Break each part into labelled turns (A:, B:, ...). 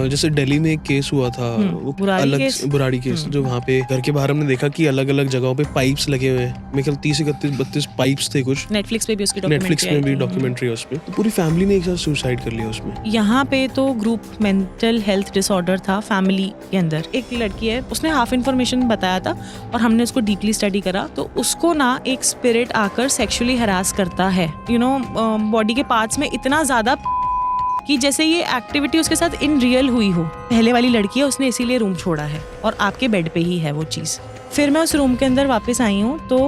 A: जैसे दिल्ली में एक केस हुआ था, वो
B: बुराड़ी केस।
A: बुराड़ी केस, जो वहाँ पे घर के बाहर हमने देखा कि अलग अलग जगहों पे पाइप्स लगे हुए हैं। मेरे ख्याल 30 31 32 पाइप्स थे कुछ।
B: नेटफ्लिक्स पे भी उसकी
A: नेटफ्लिक्स में भी
B: डॉक्यूमेंट्री
A: डॉक्यूमेंट्री है उस पे। तो पूरी फैमिली ने एक साथ सुसाइड कर लिया उसमें।
B: यहाँ पे तो ग्रुप मेंटल हेल्थ डिसऑर्डर था फैमिली के अंदर। एक लड़की है, उसने हाफ इन्फॉर्मेशन बताया था और हमने उसको डीपली स्टडी करा। तो उसको ना एक स्पिरिट आकर सेक्सुअली हरास करता है, बॉडी के पार्ट्स में इतना ज्यादा कि जैसे ये एक्टिविटी उसके साथ इन रियल हुई हो। पहले वाली लड़की है, उसने इसीलिए रूम छोड़ा है और आपके बेड पे ही है वो चीज़। फिर मैं उस रूम के अंदर वापस आई हूँ तो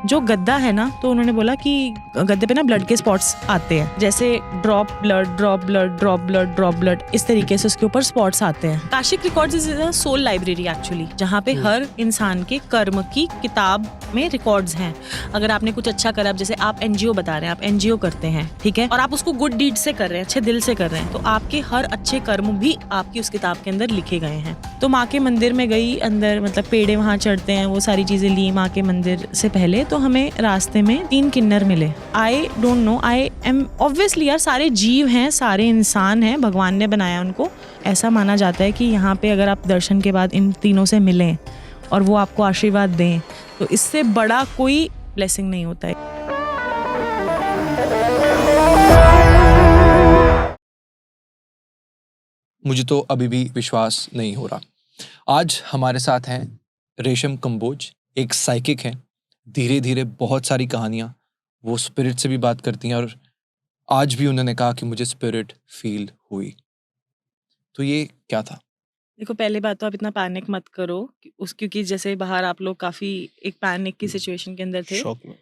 B: जो गद्दा है ना, तो उन्होंने बोला कि गद्दे पे ना ब्लड के स्पॉट्स आते हैं, जैसे drop blood drop blood drop blood drop blood, इस तरीके से उसके ऊपर स्पॉट्स आते हैं। Akashic records is a soul library actually, जहाँ पे हर इंसान के कर्म की किताब में रिकॉर्ड्स हैं। अगर आपने कुछ अच्छा करा, जैसे आप एनजीओ बता रहे हैं, आप एनजीओ करते हैं, ठीक है, और आप उसको गुड डीड से कर रहे हैं, अच्छे दिल से कर रहे हैं, तो आपके हर अच्छे कर्म भी आपकी उस किताब के अंदर लिखे गए हैं। तो माँ के मंदिर में गई अंदर, मतलब पेड़े वहाँ चढ़ते हैं, वो सारी चीजें ली माँ के मंदिर से पहले। तो हमें रास्ते में 3 किन्नर मिले। I don't know, I am obviously यार, सारे जीव हैं, सारे इंसान हैं, भगवान ने बनाया उनको। ऐसा माना जाता है कि यहाँ पे अगर आप दर्शन के बाद इन तीनों से मिलें और वो आपको आशीर्वाद दें, तो इससे बड़ा कोई ब्लेसिंग नहीं होता है।
C: मुझे तो अभी भी विश्वास नहीं हो रहा। आज हमारे साथ हैं रेशम कंबोज, एक साइकिक हैं। धीरे धीरे बहुत सारी कहानियाँ, वो स्पिरिट से भी बात करती हैं और आज भी उन्होंने कहा कि मुझे स्पिरिट फील हुई। तो ये क्या था?
B: देखो, पहली बात तो आप इतना पैनिक मत करो क्योंकि जैसे बाहर आप लोग काफी एक पैनिक की सिचुएशन के अंदर थे।
A: शॉक में।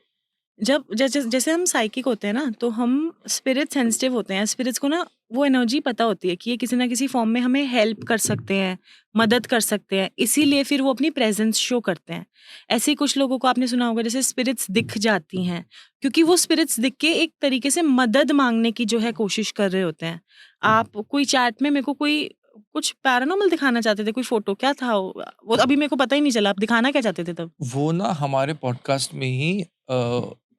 B: जब जैसे हम साइकिक होते हैं ना, तो हम स्पिरिट सेंसिटिव होते हैं। स्पिरिट्स को ना वो एनर्जी पता होती है कि ये किसी ना किसी फॉर्म में हमें हेल्प कर सकते हैं, मदद कर सकते हैं, इसीलिए फिर वो अपनी प्रेजेंस शो करते हैं। ऐसे ही कुछ लोगों को आपने सुना होगा, जैसे स्पिरिट्स दिख जाती हैं, क्योंकि वो स्पिरिट्स दिख के एक तरीके से मदद मांगने की जो है कोशिश कर रहे होते हैं। आप कोई चैट में मेरे को कोई कुछ पैरानॉर्मल दिखाना चाहते थे, कोई फोटो क्या था वो अभी मेरे को पता ही नहीं चला। आप दिखाना क्या चाहते थे तब?
C: वो ना हमारे पॉडकास्ट में ही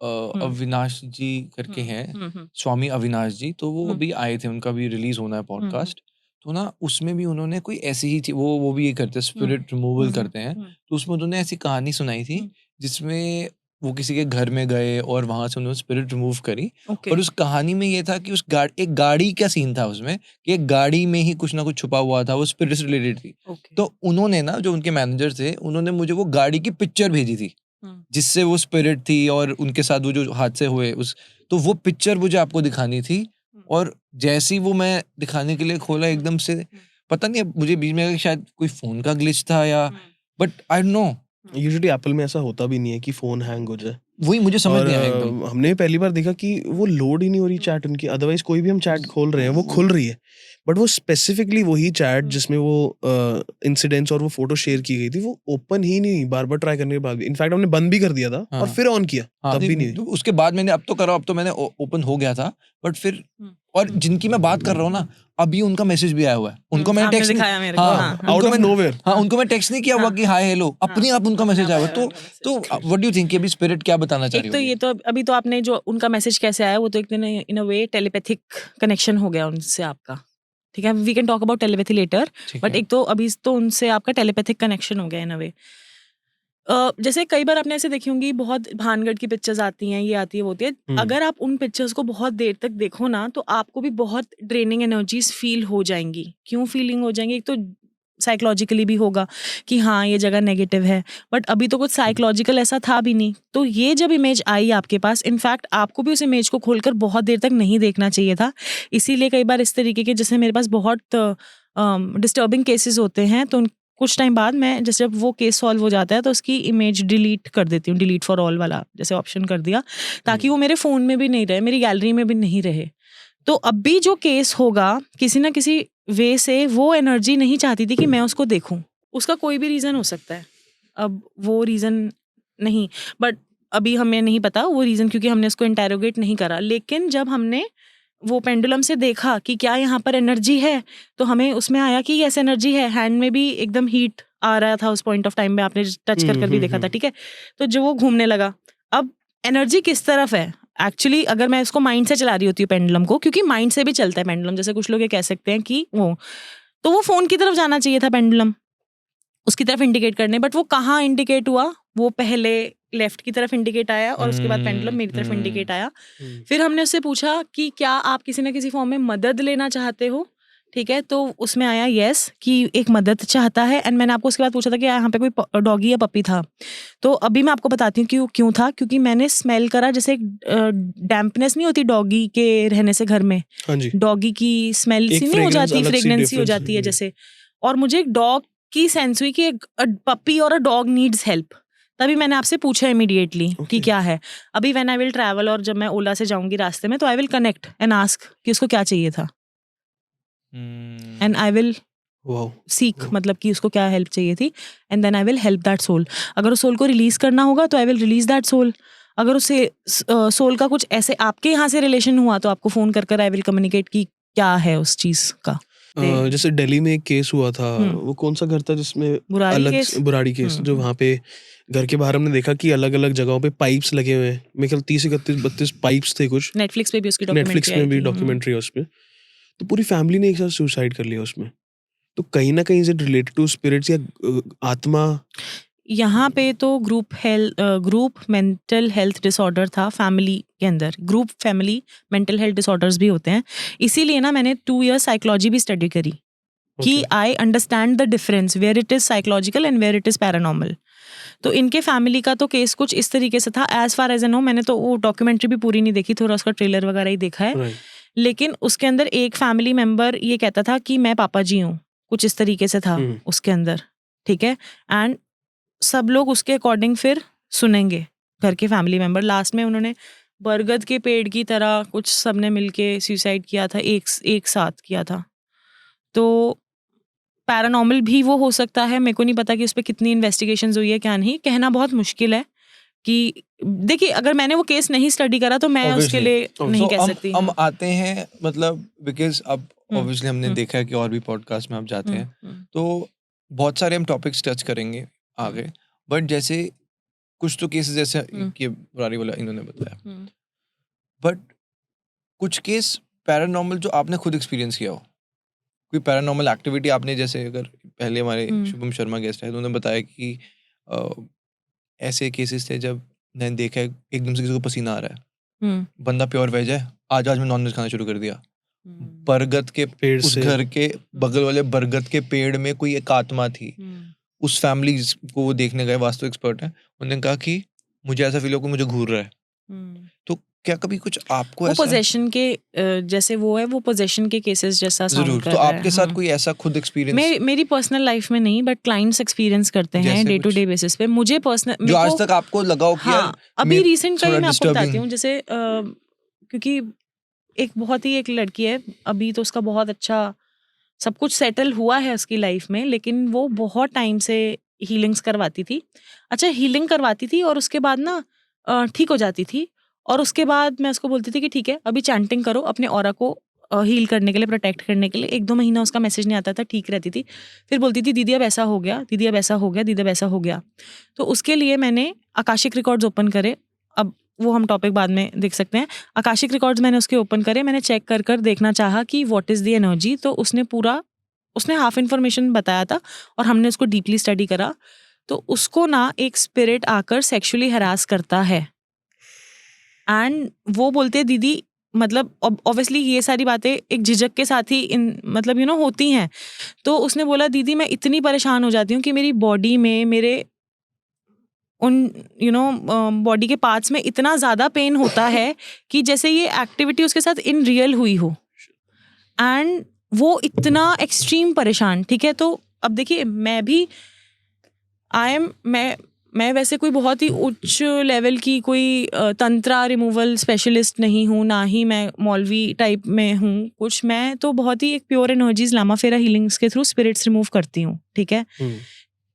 C: अविनाश जी करके हैं, स्वामी अविनाश जी, तो वो अभी आए थे, उनका भी रिलीज होना है पॉडकास्ट। तो ना उसमें भी उन्होंने कोई ऐसी ही वो भी ये करते हैं, स्पिरिट रिमूवल करते हैं। तो उसमें उन्होंने ऐसी कहानी सुनाई थी जिसमें वो किसी के घर में गए और वहां से उन्होंने स्पिरिट रिमूव करी। और उस कहानी में ये था कि उस एक गाड़ी का सीन था उसमें, कि एक गाड़ी में ही कुछ ना कुछ छुपा हुआ था, वो स्पिरिट से रिलेटेड थी। तो उन्होंने ना, जो उनके मैनेजर थे, उन्होंने मुझे वो गाड़ी की पिक्चर भेजी थी जिससे वो स्पिरिट थी और उनके साथ वो जो हादसे हुए तो वो पिक्चर मुझे आपको दिखानी थी। और जैसे ही वो मैं दिखाने के लिए खोला, एकदम से पता नहीं, मुझे बीच में शायद कोई फोन का ग्लिच था या, but I don't know.
A: Usually Apple में ऐसा होता भी नहीं है कि फोन हैंग हो जाए।
C: वही मुझे समझ
A: और
C: नहीं आया एकदम।
A: हमने पहली बार देखा कि वो लोड ही नहीं हो रही चैट उनकी। अदरवाइज कोई भी हम चैट खोल रहे हैं, वो खुल रही है, बट वो स्पेसिफिकली वही चैट जिसमें वो इंसिडेंट्स और वो फोटो शेयर की गई थी, वो ओपन ही नहीं। बार बार ट्राई करने के बाद भी, इनफैक्ट हमने बंद भी कर दिया था और फिर ऑन किया, तब भी नहीं।
C: तो उसके बाद मैंने अब तो मैंने ओपन हो गया था, बट फिर और जिनकी मैं बात कर रहा हूँ ना, अभी उनका मैसेज भी आया हुआ है। उनको मैंने टेक्स्ट
B: दिखाया मेरे को,
A: आउट ऑफ नोवेयर।
C: उनको मैं टेक्स्ट नहीं किया हुआ कि हाय हेलो, अपने आप उनका मैसेज आया हुआ। तो व्हाट डू यू थिंक, अभी स्पिरिट क्या बताना चाह रही है?
B: एक तो ये तो अभी तो आपने जो उनका मैसेज कैसे आया, वो तो एक इन अ वे टेलीपैथिक कनेक्शन हो गया उनसे आपका, ठीक है। We can talk about telepathy later, but एक तो अभी तो उनसे आपका टेलीपैथिक कनेक्शन हो गया इन अ वे। जैसे कई बार आपने ऐसे देखी होंगी, बहुत भानगढ़ की पिक्चर्स आती हैं, ये आती है, वो होती है। अगर आप उन पिक्चर्स को बहुत देर तक देखो ना, तो आपको भी बहुत ड्रेनिंग एनर्जीज फील हो जाएंगी। क्यों फीलिंग हो जाएंगी? एक तो साइकोलॉजिकली भी होगा कि हाँ ये जगह नेगेटिव है, बट अभी तो कुछ साइकोलॉजिकल ऐसा था भी नहीं। तो ये जब इमेज आई आपके पास, इनफैक्ट आपको भी उस इमेज को खोलकर बहुत देर तक नहीं देखना चाहिए था। इसीलिए कई बार इस तरीके के, जैसे मेरे पास बहुत डिस्टर्बिंग केसेस होते हैं, तो कुछ टाइम बाद मैं, जैसे जब वो केस सॉल्व हो जाता है, तो उसकी इमेज डिलीट कर देती हूँ, डिलीट फॉर ऑल वाला जैसे ऑप्शन कर दिया, ताकि वो मेरे फ़ोन में भी नहीं रहे, मेरी गैलरी में भी नहीं रहे। तो अब भी जो केस होगा, किसी ना किसी वे से वो एनर्जी नहीं चाहती थी कि मैं उसको देखूं। उसका कोई भी रीज़न हो सकता है, अब वो रीज़न नहीं, बट अभी हमें नहीं पता वो रीज़न, क्योंकि हमने उसको इंटेरोगेट नहीं करा। लेकिन जब हमने वो पेंडुलम से देखा कि क्या यहाँ पर एनर्जी है, तो हमें उसमें आया कि यस एनर्जी है। हैंड में भी एकदम हीट आ रहा था उस पॉइंट ऑफ टाइम में, आपने टच कर भी देखा था, ठीक है। तो जो वो घूमने लगा, अब एनर्जी किस तरफ है, एक्चुअली अगर मैं इसको माइंड से चला रही होती हूँ पेंडुलम को, क्योंकि माइंड से भी चलता है पेंडुलम, जैसे कुछ लोग ये कह सकते हैं कि वो फोन की तरफ जाना चाहिए था पेंडुलम, उसकी तरफ इंडिकेट करने, बट वो कहाँ इंडिकेट हुआ, वो पहले लेफ्ट की तरफ इंडिकेट आया और उसके बाद पेंडुलम मेरी तरफ इंडिकेट आया। फिर हमने उससे पूछा कि क्या आप किसी ना किसी फॉर्म में मदद लेना चाहते हो, ठीक है, तो उसमें आया यस कि एक मदद चाहता है। एंड मैंने आपको उसके बाद पूछा था कि यहाँ पे कोई डॉगी या पपी था, तो अभी मैं आपको बताती हूँ कि क्यों था, क्योंकि मैंने स्मेल करा, जैसे एक डैम्पनेस नहीं होती डॉगी के रहने से घर में,
A: हाँ जी,
B: डॉगी की स्मेल
A: एक
B: सी नहीं हो
A: fragrance
B: जाती,
A: अलग सी
B: फ्रेग्रेंसी हो
A: difference
B: जाती है
A: है।
B: जैसे, और मुझे एक डॉग की सेंस हुई कि एक पपी और अ डॉग नीड्स हेल्प, तभी मैंने आपसे पूछा इमीडिएटली कि
A: Okay.
B: क्या है। अभी व्हेन आई विल ट्रैवल और जब मैं ओला से जाऊंगी रास्ते में, तो I will connect and ask कि उसको क्या चाहिए था, एंड आई विल
A: वाओ,
B: सीख, मतलब कि उसको क्या हेल्प चाहिए थी, and then I will help that soul. अगर उस सोल को रिलीज करना होगा तो I will release that soul. अगर उससे सोल का कुछ ऐसे आपके यहाँ से रिलेशन हुआ तो आपको फोन कर आई विल कम्युनिकेट कि क्या है उस चीज का।
A: जैसे दिल्ली में एक केस हुआ था,
B: हम्म।
A: वो कौन सा घर था जिसमें
B: बुराड़ी
A: अलग
B: केस?
A: बुराड़ी केस, जो वहाँ पे घर के बाहर हमने देखा कि अलग अलग जगहों पे पाइप्स लगे हुए हैं, मेरे ख्याल 30-31-32 पाइप्स थे कुछ,
B: नेटफ्लिक्स पे भी उसकी
A: नेटफ्लिक्स
B: डॉक्यूमेंट्री
A: में भी
B: आई थी।
A: डॉक्यूमेंट्री है उसमें, तो पूरी फैमिली ने एक साथ सुसाइड कर लिया उसमें। तो कहीं ना कहीं is it related to spirits या आत्मा?
B: यहाँ पे तो ग्रुप मेंटल हेल्थ डिसऑर्डर था फैमिली के अंदर, group family mental health disorders भी होते हैं, इसीलिए ना मैंने 2 years साइकोलॉजी भी स्टडी करी कि
A: Okay.
B: I understand the difference where it is psychological and where it is paranormal. तो इनके फैमिली का तो केस कुछ इस तरीके से था, as far as I know, मैंने तो वो डॉक्यूमेंट्री भी पूरी नहीं देखी, थोड़ा उसका ट्रेलर वगैरह ही देखा है,
A: Right.
B: लेकिन उसके अंदर एक फैमिली मेंबर ये कहता था कि मैं पापा जी हूँ, कुछ इस तरीके से था उसके अंदर, ठीक है, एंड सब लोग उसके अकॉर्डिंग फिर सुनेंगे, घर के फैमिली मेंबर। लास्ट में उन्होंने बरगद के पेड़ की तरह कुछ सबने मिलके सुसाइड किया था, एक साथ किया था। तो पैरानॉर्मल भी वो हो सकता है, मेरे को नहीं पता कि उस पर कितनी इन्वेस्टिगेशंस हुई है क्या नहीं, कहना बहुत मुश्किल है कि देखिए अगर मैंने वो केस नहीं स्टडी करा तो मैं उसके
C: Obviously.
B: लिए नहीं
C: So,
B: कह सकती।
C: हम आते हैं, मतलब बिकॉज अब ऑब्वियसली हमने
B: हम्म।
C: देखा है कि और भी पॉडकास्ट में आप जाते हैं, तो बहुत सारे हम टॉपिक्स टच करेंगे आगे, बट जैसे कुछ तो केसेस जैसे कि बुरारी वाला इन्होंने बताया, बट कुछ केस पैरानॉर्मल जो आपने खुद एक्सपीरियंस किया हो, कोई पैरानॉर्मल एक्टिविटी आपने, जैसे अगर पहले हमारे शुभम शर्मा गेस्ट है तो उन्होंने बताया कि ऐसे केसेस थे जब मैंने देखा है एकदम से किसी को पसीना आ रहा है, बंदा प्योर वेज है, आज मैं नॉन वेज खाना शुरू कर दिया, बरगद के
A: पेड़
C: उस
A: से
C: घर के बगल वाले बरगद के पेड़ में कोई एक आत्मा थी, उस फैमिली को वो देखने गए, वास्तु एक्सपर्ट है, उन्होंने कहा कि मुझे ऐसा फील हो कि मुझे घूर रहा है। तो क्या कभी कुछ आपको
B: वो
C: ऐसा
B: पोजेशन के जैसे वो है, वो पोजेशन के केसेस जैसा साउंड
C: जरूर,
B: कर
C: तो
B: रहा
C: आपके
B: है।
C: साथ कोई ऐसा खुद एक्सपीरियंस
B: मेरी पर्सनल लाइफ में नहीं, बट क्लाइंट्स एक्सपीरियंस करते हैं
C: जैसे
B: डे टू
C: कुछ?
B: डे बेसिस पे। मुझे पर्सनल
C: जो आज तक आपको लगा हो कि यार
B: हाँ, अभी
C: मेरे-
B: रिसेंट का ही
C: थोड़ा
B: मैं आपको बताती
C: disturbing?
B: हूँ, जैसे क्योंकि एक बहुत ही एक लड़की है, अभी तो उसका बहुत अच्छा सब कुछ सेटल हुआ है उसकी लाइफ में, लेकिन वो बहुत टाइम से हीलिंग्स करवाती थी। अच्छा, हीलिंग करवाती थी और उसके बाद ना ठीक हो जाती थी, और उसके बाद मैं उसको बोलती थी कि ठीक है अभी चैंटिंग करो अपने ऑरा को हील करने के लिए, प्रोटेक्ट करने के लिए। 1-2 महीना उसका मैसेज नहीं आता था, ठीक रहती थी, फिर बोलती थी दीदी अब ऐसा हो गया, दीदी अब ऐसा हो गया, दीदी अब ऐसा हो गया। तो उसके लिए मैंने आकाशिक रिकॉर्ड्स ओपन करे, अब वो हम टॉपिक बाद में देख सकते हैं। आकाशिक रिकॉर्ड्स मैंने उसके ओपन करे, मैंने चेक कर देखना चाहा कि व्हाट इज़ द एनर्जी, तो उसने हाफ इन्फॉर्मेशन बताया था और हमने उसको डीपली स्टडी करा। तो उसको ना एक स्पिरिट आकर सेक्सुअली हरास करता है, एंड वो बोलते हैं दीदी, मतलब ऑब्वियसली ये सारी बातें एक झिझक के साथ ही मतलब होती हैं। तो उसने बोला दीदी मैं इतनी परेशान हो जाती हूँ कि मेरी बॉडी में, मेरे उन बॉडी के पार्ट्स में इतना ज़्यादा पेन होता है कि जैसे ये एक्टिविटी उसके साथ इन रियल हुई हो, एंड वो इतना एक्सट्रीम परेशान। ठीक है, तो अब देखिए मैं भी मैं वैसे कोई बहुत ही उच्च लेवल की कोई तंत्रा रिमूवल स्पेशलिस्ट नहीं हूँ, ना ही मैं मौलवी टाइप में हूँ कुछ। मैं तो बहुत ही एक प्योर एनर्जीज लामा फेरा हीलिंग्स के थ्रू स्पिरिट्स रिमूव करती हूँ, ठीक है।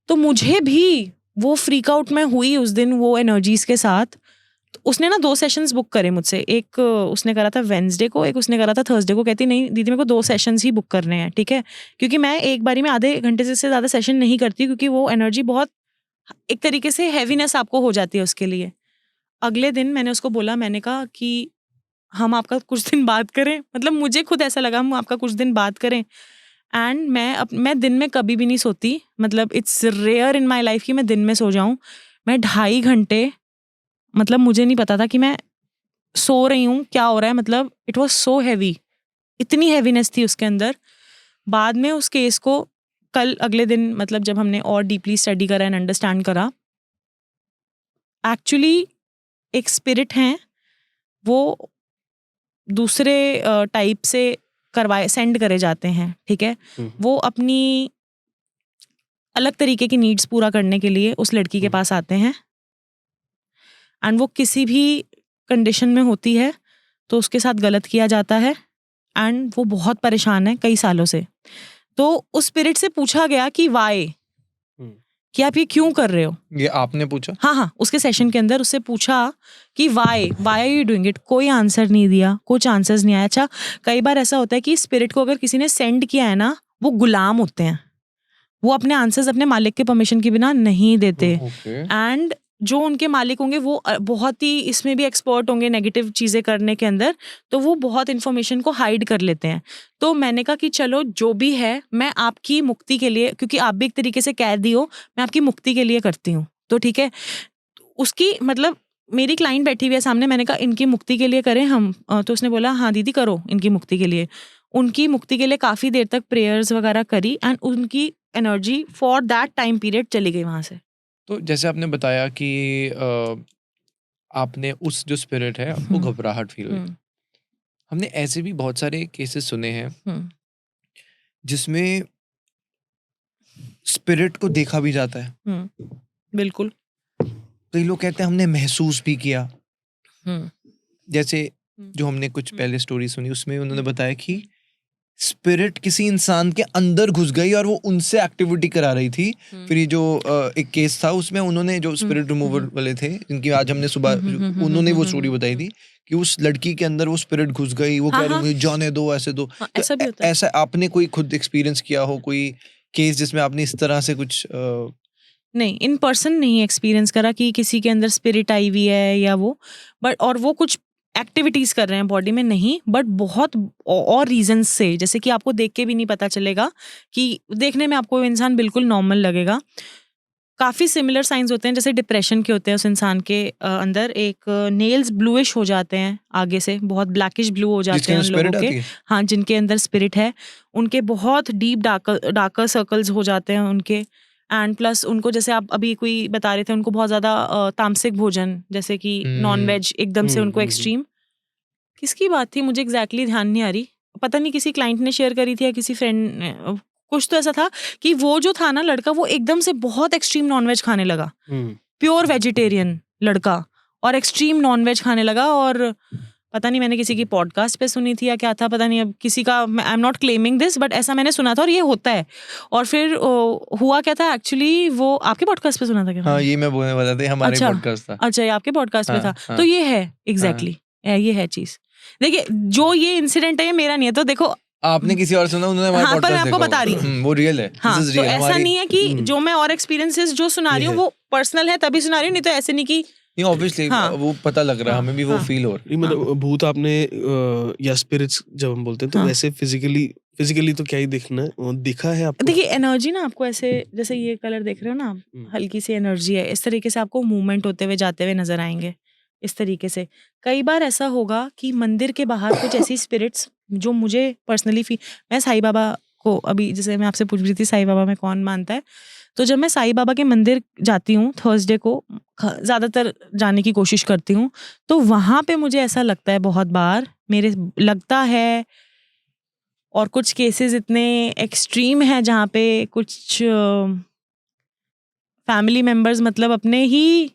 B: तो मुझे भी वो फ्रीक आउट में हुई उस दिन वो एनर्जीज के साथ। तो उसने ना 2 सेशंस बुक करे मुझसे, एक उसने करा था वेंसडे को, एक उसने करा था थर्सडे को। कहती नहीं दीदी मेरे को 2 सेशंस ही बुक करने हैं, ठीक है, क्योंकि मैं एक बारी में आधे घंटे से ज़्यादा सेशन नहीं करती, क्योंकि वो एनर्जी बहुत एक तरीके से हैवीनेस आपको हो जाती है उसके लिए। अगले दिन मैंने उसको बोला, मैंने कहा कि हम आपका कुछ दिन बात करें, मतलब मुझे खुद ऐसा लगा हम आपका कुछ दिन बात करें। एंड मैं दिन में कभी भी नहीं सोती, मतलब it's rare in my life कि मैं दिन में सो जाऊं। मैं 2.5 घंटे, मतलब मुझे नहीं पता था कि मैं सो रही हूँ, क्या हो रहा है, मतलब इट वॉज सो हैवी, इतनी हैवीनेस थी उसके अंदर। बाद में उस केस को कल अगले दिन, मतलब जब हमने और डीपली स्टडी करा एंड अंडरस्टैंड करा, एक्चुअली एक स्पिरिट हैं, वो दूसरे टाइप से करवाए सेंड करे जाते हैं, ठीक है। वो अपनी अलग तरीके की नीड्स पूरा करने के लिए उस लड़की के पास आते हैं, एंड वो किसी भी कंडीशन में होती है तो उसके साथ गलत किया जाता है, एंड वो बहुत परेशान है कई सालों से। तो उस स्पिरिट से पूछा गया कि वाई, कि आप ये क्यों कर रहे हो।
C: ये आपने पूछा?
B: हाँ, उसके सेशन के अंदर उससे पूछा कि why are you doing it. कोई आंसर नहीं दिया, कुछ आंसर्स नहीं आया। अच्छा, कई बार ऐसा होता है कि स्पिरिट को अगर किसी ने सेंड किया है ना, वो गुलाम होते हैं, वो अपने आंसर्स अपने मालिक के परमिशन के बिना नहीं देते। एंड जो उनके मालिक होंगे वो बहुत ही इसमें भी एक्सपर्ट होंगे नेगेटिव चीज़ें करने के अंदर, तो वो बहुत इन्फॉर्मेशन को हाइड कर लेते हैं। तो मैंने कहा कि चलो जो भी है, मैं आपकी मुक्ति के लिए, क्योंकि आप भी एक तरीके से कैदी हो, मैं आपकी मुक्ति के लिए करती हूँ, तो ठीक है। उसकी मतलब मेरी क्लाइंट बैठी हुई है सामने, मैंने कहा इनकी मुक्ति के लिए करें हम, तो उसने बोला हाँ दीदी करो इनकी मुक्ति के लिए। उनकी मुक्ति के लिए काफ़ी देर तक प्रेयर्स वगैरह करी, एंड उनकी energy for that time period चली गई वहाँ से।
C: तो जैसे आपने बताया कि आपने उस जो स्पिरिट है आपको घबराहट फील हुई, हमने ऐसे भी बहुत सारे केसेस सुने हैं जिसमें स्पिरिट को देखा भी जाता है।
B: बिल्कुल।
C: कई लोग कहते हैं हमने महसूस भी किया। जैसे जो हमने कुछ पहले स्टोरी सुनी उसमें उन्होंने बताया कि स्पिरिट किसी इंसान के अंदर घुस गई और वो उनसे एक्टिविटी करा रही थी। फिर ये जो एक केस था उसमें उन्होंने जो स्पिरिट रिमूवर वाले थे जिनकी आज हमने सुबह उन्होंने वो स्टोरी बताई थी कि उस लड़की के अंदर वो स्पिरिट घुस गई, वो कह रही मुझे जाने दो, ऐसे दो।
B: ऐसा भी होता है।
C: ऐसा आपने कोई खुद एक्सपीरियंस किया हो, कोई केस जिसमें आपने इस तरह से कुछ
B: नहीं, इन पर्सन नहीं एक्सपीरियंस करा कि किसी के अंदर स्पिरिट आई हुई है या वो, बट और वो कुछ एक्टिविटीज कर रहे हैं बॉडी में, नहीं, बट बहुत और रीजंस से, जैसे कि आपको देख के भी नहीं पता चलेगा, कि देखने में आपको इंसान बिल्कुल नॉर्मल लगेगा। काफ़ी सिमिलर साइंस होते हैं, जैसे डिप्रेशन के होते हैं उस इंसान के अंदर, एक नेल्स ब्लूइश हो जाते हैं आगे से, बहुत ब्लैकिश ब्लू हो जाते हैं उन लोगों के। हाँ, जिनके अंदर स्पिरिट है उनके बहुत डीप डार्कर सर्कल्स हो जाते हैं उनके। एंड प्लस उनको, जैसे आप अभी कोई बता रहे थे, उनको बहुत ज़्यादा तामसिक भोजन, जैसे कि नॉन वेज एकदम से उनको एक्सट्रीम। किसकी बात थी मुझे एग्जैक्टली ध्यान नहीं आ रही, पता नहीं किसी क्लाइंट ने शेयर करी थी या किसी फ्रेंड ने, कुछ तो ऐसा था कि वो जो था ना लड़का, वो एकदम से बहुत एक्सट्रीम नॉनवेज खाने लगा, प्योर वेजिटेरियन लड़का, और एक्सट्रीम नॉनवेज खाने लगा। और पता नहीं मैंने किसी की पॉडकास्ट पे सुनी थी या क्या था, पता नहीं, अब किसी का, I am not claiming this, but ऐसा मैंने सुना था और ये होता है। और फिर हुआ क्या था एक्चुअली, वो आपके पॉडकास्ट पे सुना था क्या?
C: हाँ, ये मैं बोलने वाला था, हमारे पॉडकास्ट था।
B: अच्छा, ये आपके पॉडकास्ट पे था। तो ये है एग्जैक्टली, ये है चीज। देखिए, जो ये इंसिडेंट है ये मेरा नहीं है, तो देखो
C: आपने किसी और सुना, उन्होंने हमारे
B: हाँ, पर मैं
C: पॉडकास्ट
B: आपको बता रही हूँ
C: वो रियल है।
B: हाँ,
C: This is
B: तो
C: real,
B: ऐसा नहीं है कि जो मैं और एक्सपीरियंसेस जो सुना रही हूँ वो पर्सनल है तभी सुना रही हूँ, नहीं तो ऐसे नहीं कि
C: नहीं, ऑब्वियसली वो पता लग रहा है हमें भी, वो फील हो रहा है।
A: मतलब भूत आपने या स्पिरिट्स जब हम बोलते हैं तो वैसे फिजिकली तो क्या ही देखना है, दिखा है आपको?
B: देखिए, एनर्जी ना आपको ऐसे, जैसे ये कलर देख रहे हो ना, हल्की सी एनर्जी है, इस तरीके से आपको मूवमेंट होते हुए जाते हुए नजर आएंगे, इस तरीके से। कई बार ऐसा होगा कि मंदिर के बाहर कुछ ऐसी स्पिरिट्स जो मुझे पर्सनली मैं साईं बाबा को, अभी जैसे मैं आपसे पूछ रही थी साईं बाबा में कौन मानता है, तो जब मैं साईं बाबा के मंदिर जाती हूँ थर्सडे को, ज़्यादातर जाने की कोशिश करती हूँ, तो वहाँ पे मुझे ऐसा लगता है, बहुत बार मेरे लगता है, और कुछ केसेस इतने एक्सट्रीम हैं जहाँ पे कुछ फैमिली मेम्बर्स, मतलब अपने ही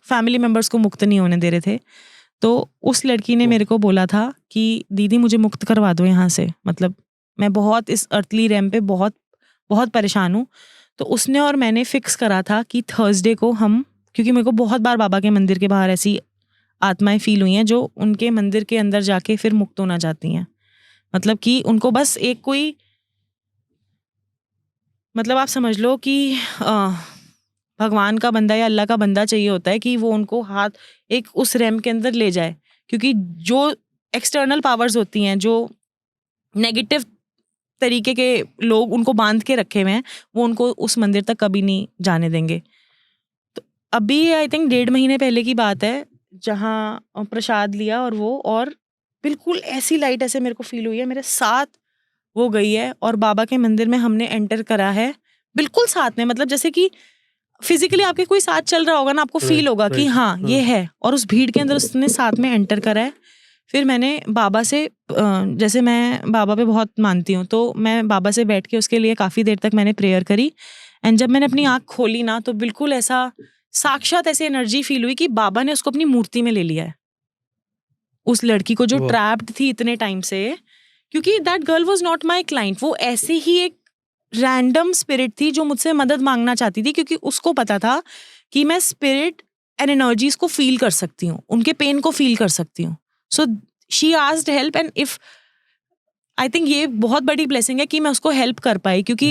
B: फैमिली मेम्बर्स को मुक्त नहीं होने दे रहे थे। तो उस लड़की ने मेरे को बोला था कि दीदी मुझे मुक्त करवा दो यहाँ से, मतलब मैं बहुत इस अर्थली रैम पे बहुत बहुत परेशान हूँ। तो उसने और मैंने फिक्स करा था कि थर्सडे को हम, क्योंकि मेरे को बहुत बार बाबा के मंदिर के बाहर ऐसी आत्माएं फील हुई हैं जो उनके मंदिर के अंदर जाके फिर मुक्त होना चाहती हैं, मतलब कि उनको बस एक कोई, मतलब आप समझ लो कि भगवान का बंदा या अल्लाह का बंदा चाहिए होता है कि वो उनको हाथ एक उस रैम के अंदर ले जाए, क्योंकि जो एक्सटर्नल पावर्स होती हैं, जो नेगेटिव तरीके के लोग उनको बांध के रखे हुए हैं, वो उनको उस मंदिर तक कभी नहीं जाने देंगे। तो अभी आई थिंक 1.5 महीने पहले की बात है, जहाँ प्रसाद लिया और बिल्कुल ऐसी लाइट ऐसे मेरे को फील हुई है, मेरे साथ वो गई है और बाबा के मंदिर में हमने एंटर करा है बिल्कुल साथ में, मतलब जैसे कि फिजिकली आपके कोई साथ चल रहा होगा ना, आपको फील होगा कि हाँ ये है, और उस भीड़ के अंदर उसने साथ में एंटर करा है। फिर मैंने बाबा से, जैसे मैं बाबा पे बहुत मानती हूँ, तो मैं बाबा से बैठ के उसके लिए काफ़ी देर तक मैंने प्रेयर करी। एंड जब मैंने अपनी आँख खोली ना, तो बिल्कुल ऐसा साक्षात ऐसी एनर्जी फील हुई कि बाबा ने उसको अपनी मूर्ति में ले लिया है, उस लड़की को जो ट्रैप्ड थी इतने टाइम से, क्योंकि that girl was not my client. वो ऐसे ही एक रैंडम स्पिरिट थी जो मुझसे मदद मांगना चाहती थी, क्योंकि उसको पता था कि मैं स्पिरिट एंड एनर्जीज को फील कर सकती हूँ, उनके पेन को फील कर सकती हूँ। So she asked help, and if I think ये बहुत बड़ी ब्लेसिंग है कि मैं उसको हेल्प कर पाई, क्योंकि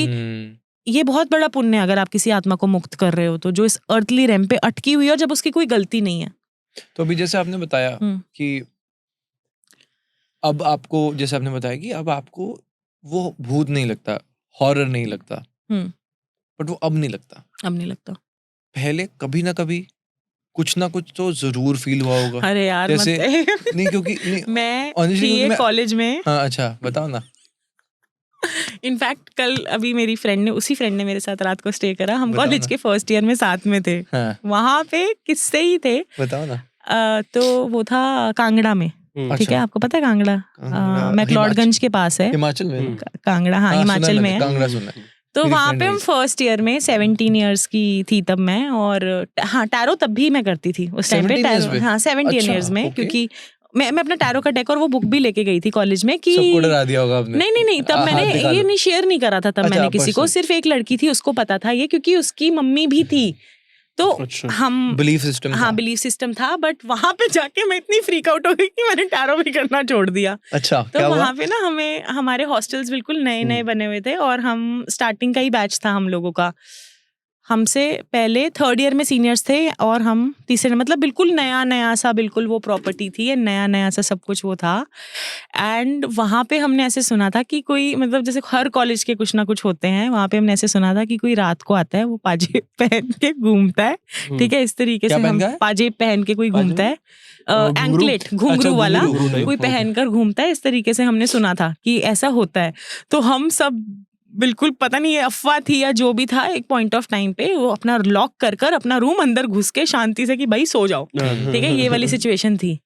B: ये बहुत बड़ा पुण्य है अगर आप किसी आत्मा को मुक्त कर रहे हो तो, जो इस अर्थली रैम पे अटकी हुई है और जब उसकी कोई गलती नहीं है।
C: तो अभी जैसे आपने बताया कि अब आपको, जैसे आपने बताया कि अब आपको वो भूत नहीं लगता, हॉरर नहीं लगता, बट वो अब नहीं लगता।
B: अब नहीं लगता।
C: पहले कभी ना कभी कुछ ना कुछ तो जरूर फील हुआ होगा।
B: अरे यार
C: जैसे
B: मत
C: नहीं, क्योंकि नहीं,
B: मैं
C: honestly,
B: थी
C: क्योंकि
B: कॉलेज में।
C: हाँ अच्छा बताओ ना।
B: इनफैक्ट कल अभी मेरी उसी फ्रेंड ने मेरे साथ रात को स्टे करा, हम
C: बताओ
B: कॉलेज
C: ना।
B: के फर्स्ट ईयर में साथ में थे।
C: हाँ
B: वहां पे किस्से ही थे।
C: बताओ ना।
B: तो वो था कांगड़ा में, ठीक
C: अच्छा।
B: है, आपको पता है कांगड़ा
C: कांगड़ा,
B: मैक्लोडगंज के पास है।
C: हिमाचल में ना?
B: कांगड़ा, हाँ
C: हाँ, सुना
B: हिमाचल
C: है
B: में
C: मैंने,
B: है।
C: कांगड़ा सुना है।
B: तो
C: मेरी
B: वहाँ
C: friend
B: पे हम
C: वही।
B: फर्स्ट ईयर में 17 ईयर्स की थी तब मैं, और हाँ टैरो तब भी मैं करती थी उस टाइम पे
C: 17 years
B: टैरो,
C: में?
B: हाँ 17
C: अच्छा,
B: ईयर्स में,
C: okay.
B: क्योंकि मैं अपना टैरो का डेक और वो बुक भी लेके गई थी कॉलेज में कि
C: सबको डरा दिया होगा आपने।
B: नहीं तब मैंने
C: हाथ दिखा
B: ये
C: लो।
B: नहीं शेयर नहीं करा था तब
C: अच्छा,
B: मैंने किसी को,
C: personal।
B: सिर्फ एक लड़की थी उसको पता था ये, क्योंकि उसकी मम्मी भी थी। तो
A: अच्छा।
B: हम
C: बिलीफ सिस्टम
B: हाँ बिलीफ सिस्टम था, बट वहां पे जाके मैं इतनी फ्रीक आउट हो गई कि मैंने टैरो भी करना छोड़ दिया।
C: अच्छा,
B: तो
C: क्या हुआ?
B: वहां पे ना हमारे हॉस्टल्स बिल्कुल नए नए बने हुए थे, और हम स्टार्टिंग का ही बैच था हम लोगों का। हमसे पहले 3rd ईयर में सीनियर्स थे और हम तीसरे, मतलब बिल्कुल नया सा, बिल्कुल वो प्रॉपर्टी थी, नया सा सब कुछ वो था। एंड वहाँ पे हमने ऐसे सुना था कि कोई, मतलब जैसे हर कॉलेज के कुछ ना कुछ होते हैं, वहाँ पे हमने ऐसे सुना था कि कोई रात को आता है, वो पाजेब पहन के घूमता है, ठीक है, इस तरीके
C: क्या
B: से
C: पहन
B: हम
C: का है?
B: पाजेब पहन के कोई घूमता है, एंकलेट घुंघरू वाला कोई पहनकर घूमता है, इस तरीके से हमने सुना था कि ऐसा होता है। तो हम सब बिल्कुल, पता नहीं ये अफवाह थी या जो भी था, एक पॉइंट ऑफ टाइम पे वो अपना लॉक कर अपना रूम अंदर घुस के शांति से कि भाई सो जाओ, ठीक है, ये वाली सिचुएशन थी।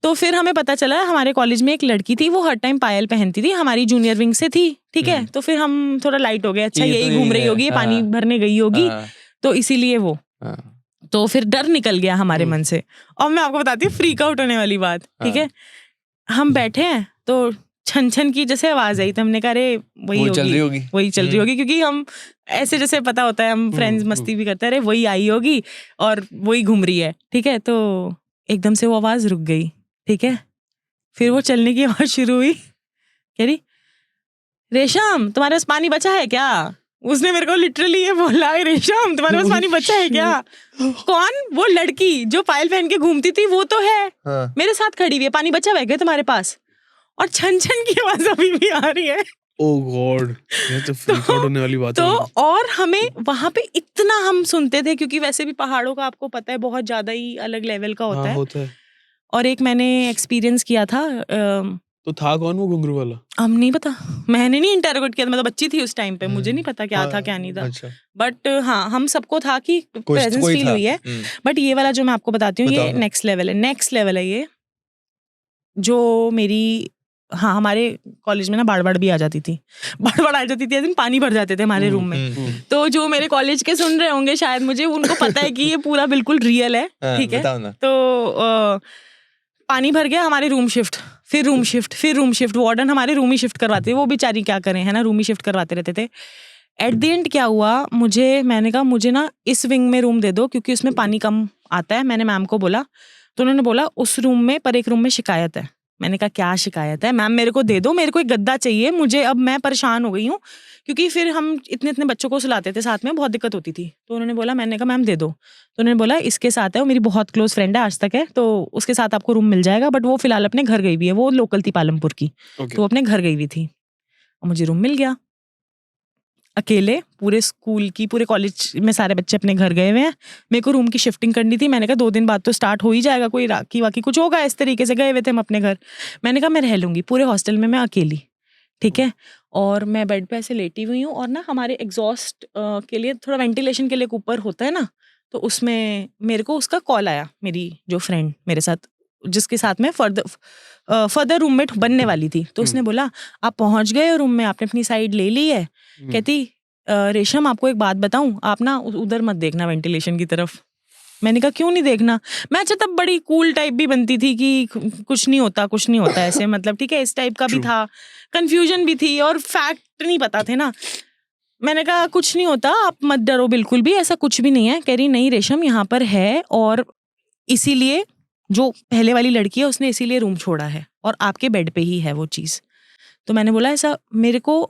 B: तो फिर हमें पता चला हमारे कॉलेज में एक लड़की थी, वो हर टाइम पायल पहनती थी, हमारी जूनियर विंग से थी, ठीक है। तो फिर हम थोड़ा लाइट हो गए, अच्छा
C: ये तो
B: यही घूम रही
C: है,
B: होगी, ये पानी
C: हाँ।
B: भरने गई होगी, तो इसीलिए वो, तो फिर डर निकल गया हमारे मन से। और मैं आपको बताती हूँ फ्रीक आउट होने वाली बात, ठीक है। हम बैठे हैं तो छन छन की जैसे आवाज आई, तो हमने कहा अरे वही
C: चल रही होगी,
B: वही चल रही होगी, क्योंकि हम ऐसे जैसे पता होता है, हम फ्रेंड्स मस्ती भी करते हैं, अरे वही आई होगी और वही घूम रही है, ठीक है। तो एकदम से वो आवाज रुक गई, ठीक है। फिर वो चलने की आवाज शुरू हुई, कह रही रेशम तुम्हारे पास पानी बचा है क्या? उसने मेरे को लिटरली ये बोला, रेशम तुम्हारे पास पानी बचा है क्या? कौन? वो लड़की जो पायल पहन के घूमती थी, वो तो है मेरे साथ खड़ी हुई है, पानी बचा हुआ है क्या तुम्हारे पास? और छन छन की आवाज अभी भी आ रही है।
A: ओह गॉड, ये तो फ्रीक आउट होने वाली बात है।
B: तो और हमें वहां पे इतना हम सुनते थे, क्योंकि वैसे भी पहाड़ों का आपको पता है बहुत ज्यादा ही अलग लेवल का होता है। और एक मैंने एक्सपीरियंस किया था।
A: तो था कौन वो घुंघरू वाला?
B: हम नहीं पता, मैंने नहीं इंटरोगेट किया, मतलब बच्ची थी उस टाइम पे, मुझे नहीं पता क्या था क्या नहीं था। बट हाँ, हम सबको था कि प्रेजेंस फील हुई है। बट ये वाला जो मैं आपको बताती हूँ, ये नेक्स्ट लेवल है ये, जो मेरी, हाँ हमारे कॉलेज में ना बाढ़ भी आ जाती थी, बाढ़ आ जाती थी, पानी भर जाते थे हमारे रूम में। तो जो मेरे कॉलेज के सुन रहे होंगे शायद, मुझे उनको पता है कि ये पूरा बिल्कुल रियल है, ठीक है। तो पानी भर गया, हमारे रूम शिफ्ट, फिर रूम शिफ्ट, वार्डन हमारे रूम ही शिफ्ट करवाते थे, वो बेचारी क्या करें, है ना, रूम ही शिफ्ट करवाते रहते थे। एट द एंड क्या हुआ, मैंने कहा मुझे ना इस विंग में रूम दे दो, क्योंकि उसमें पानी कम आता है। मैंने मैम को बोला, तो उन्होंने बोला उस रूम में, पर एक रूम में शिकायत है, मैंने कहा क्या शिकायत है मैम, मेरे को दे दो, मेरे को एक गद्दा चाहिए मुझे, अब मैं परेशान हो गई हूँ, क्योंकि फिर हम इतने इतने बच्चों को सुलाते थे साथ में, बहुत दिक्कत होती थी। तो उन्होंने बोला, मैंने कहा मैम दे दो, तो उन्होंने बोला इसके साथ है, वो मेरी बहुत क्लोज फ्रेंड है आज तक है, तो उसके साथ आपको रूम मिल जाएगा, बट वो फिलहाल अपने घर गई हुई है, वो लोकल थी पालमपुर की, तो वो अपने घर गई हुई थी, और मुझे रूम मिल गया अकेले। पूरे स्कूल की, पूरे कॉलेज में सारे बच्चे अपने घर गए हुए हैं, मेरे को रूम की शिफ्टिंग करनी थी। मैंने कहा 2 दिन बाद तो स्टार्ट हो ही जाएगा, कोई राखी वाकी कुछ होगा, इस तरीके से गए हुए थे हम अपने घर। मैंने कहा मैं रह लूंगी पूरे हॉस्टल में, मैं अकेली, ठीक है। और मैं बेड पे ऐसे लेटी हुई हूँ, और ना हमारे एग्जॉस्ट के लिए थोड़ा वेंटिलेशन के लिए ऊपर होता है ना, तो उसमें मेरे को उसका कॉल आया, मेरी जो फ्रेंड मेरे साथ, जिसके साथ में फर्दर रूममेट बनने वाली थी, तो उसने बोला आप पहुंच गए हो रूम में, आपने अपनी साइड ले ली है। कहती रेशम आपको एक बात बताऊं, आप ना उधर मत देखना वेंटिलेशन की तरफ। मैंने कहा क्यों नहीं देखना? मैं अच्छा तब बड़ी कूल टाइप भी बनती थी कि कुछ नहीं होता कुछ नहीं होता ऐसे, मतलब ठीक है, इस टाइप का भी था, कंफ्यूजन भी थी और फैक्ट नहीं पता थे ना। मैंने कहा कुछ नहीं होता, आप मत डरो बिल्कुल भी, ऐसा कुछ भी नहीं है। कह रही नहीं रेशम यहाँ पर है, और इसीलिए जो पहले वाली लड़की है उसने इसीलिए रूम छोड़ा है, और आपके बेड पे ही है वो चीज़। तो मैंने बोला ऐसा मेरे को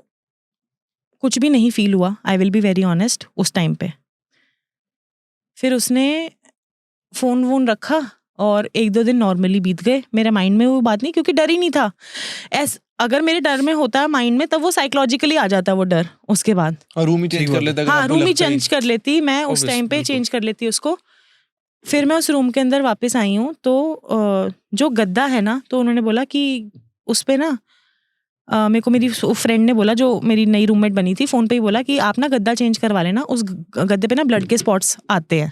B: कुछ भी नहीं फील हुआ, I will be very honest, उस टाइम पे। फिर उसने फ़ोन वोन रखा, और 1-2 दिन नॉर्मली बीत गए, मेरे माइंड में वो बात नहीं, क्योंकि डर ही नहीं था। अगर मेरे डर में होता है माइंड में, तब वो साइकोलॉजिकली आ जाता वो डर उसके बाद।
C: और रूम ही चेंज कर लेता,
B: हाँ, रूम ही चेंज कर लेती मैं उस टाइम पे, चेंज कर लेती उसको। फिर मैं उस रूम के अंदर वापस आई हूँ, तो जो गद्दा है ना, तो उन्होंने बोला कि उस पे ना मेरे को मेरी फ्रेंड ने बोला, जो मेरी नई रूममेट बनी थी, फ़ोन पे ही बोला कि आप ना गद्दा चेंज करवा लेना, उस गद्दे पे ना ब्लड के स्पॉट्स आते हैं।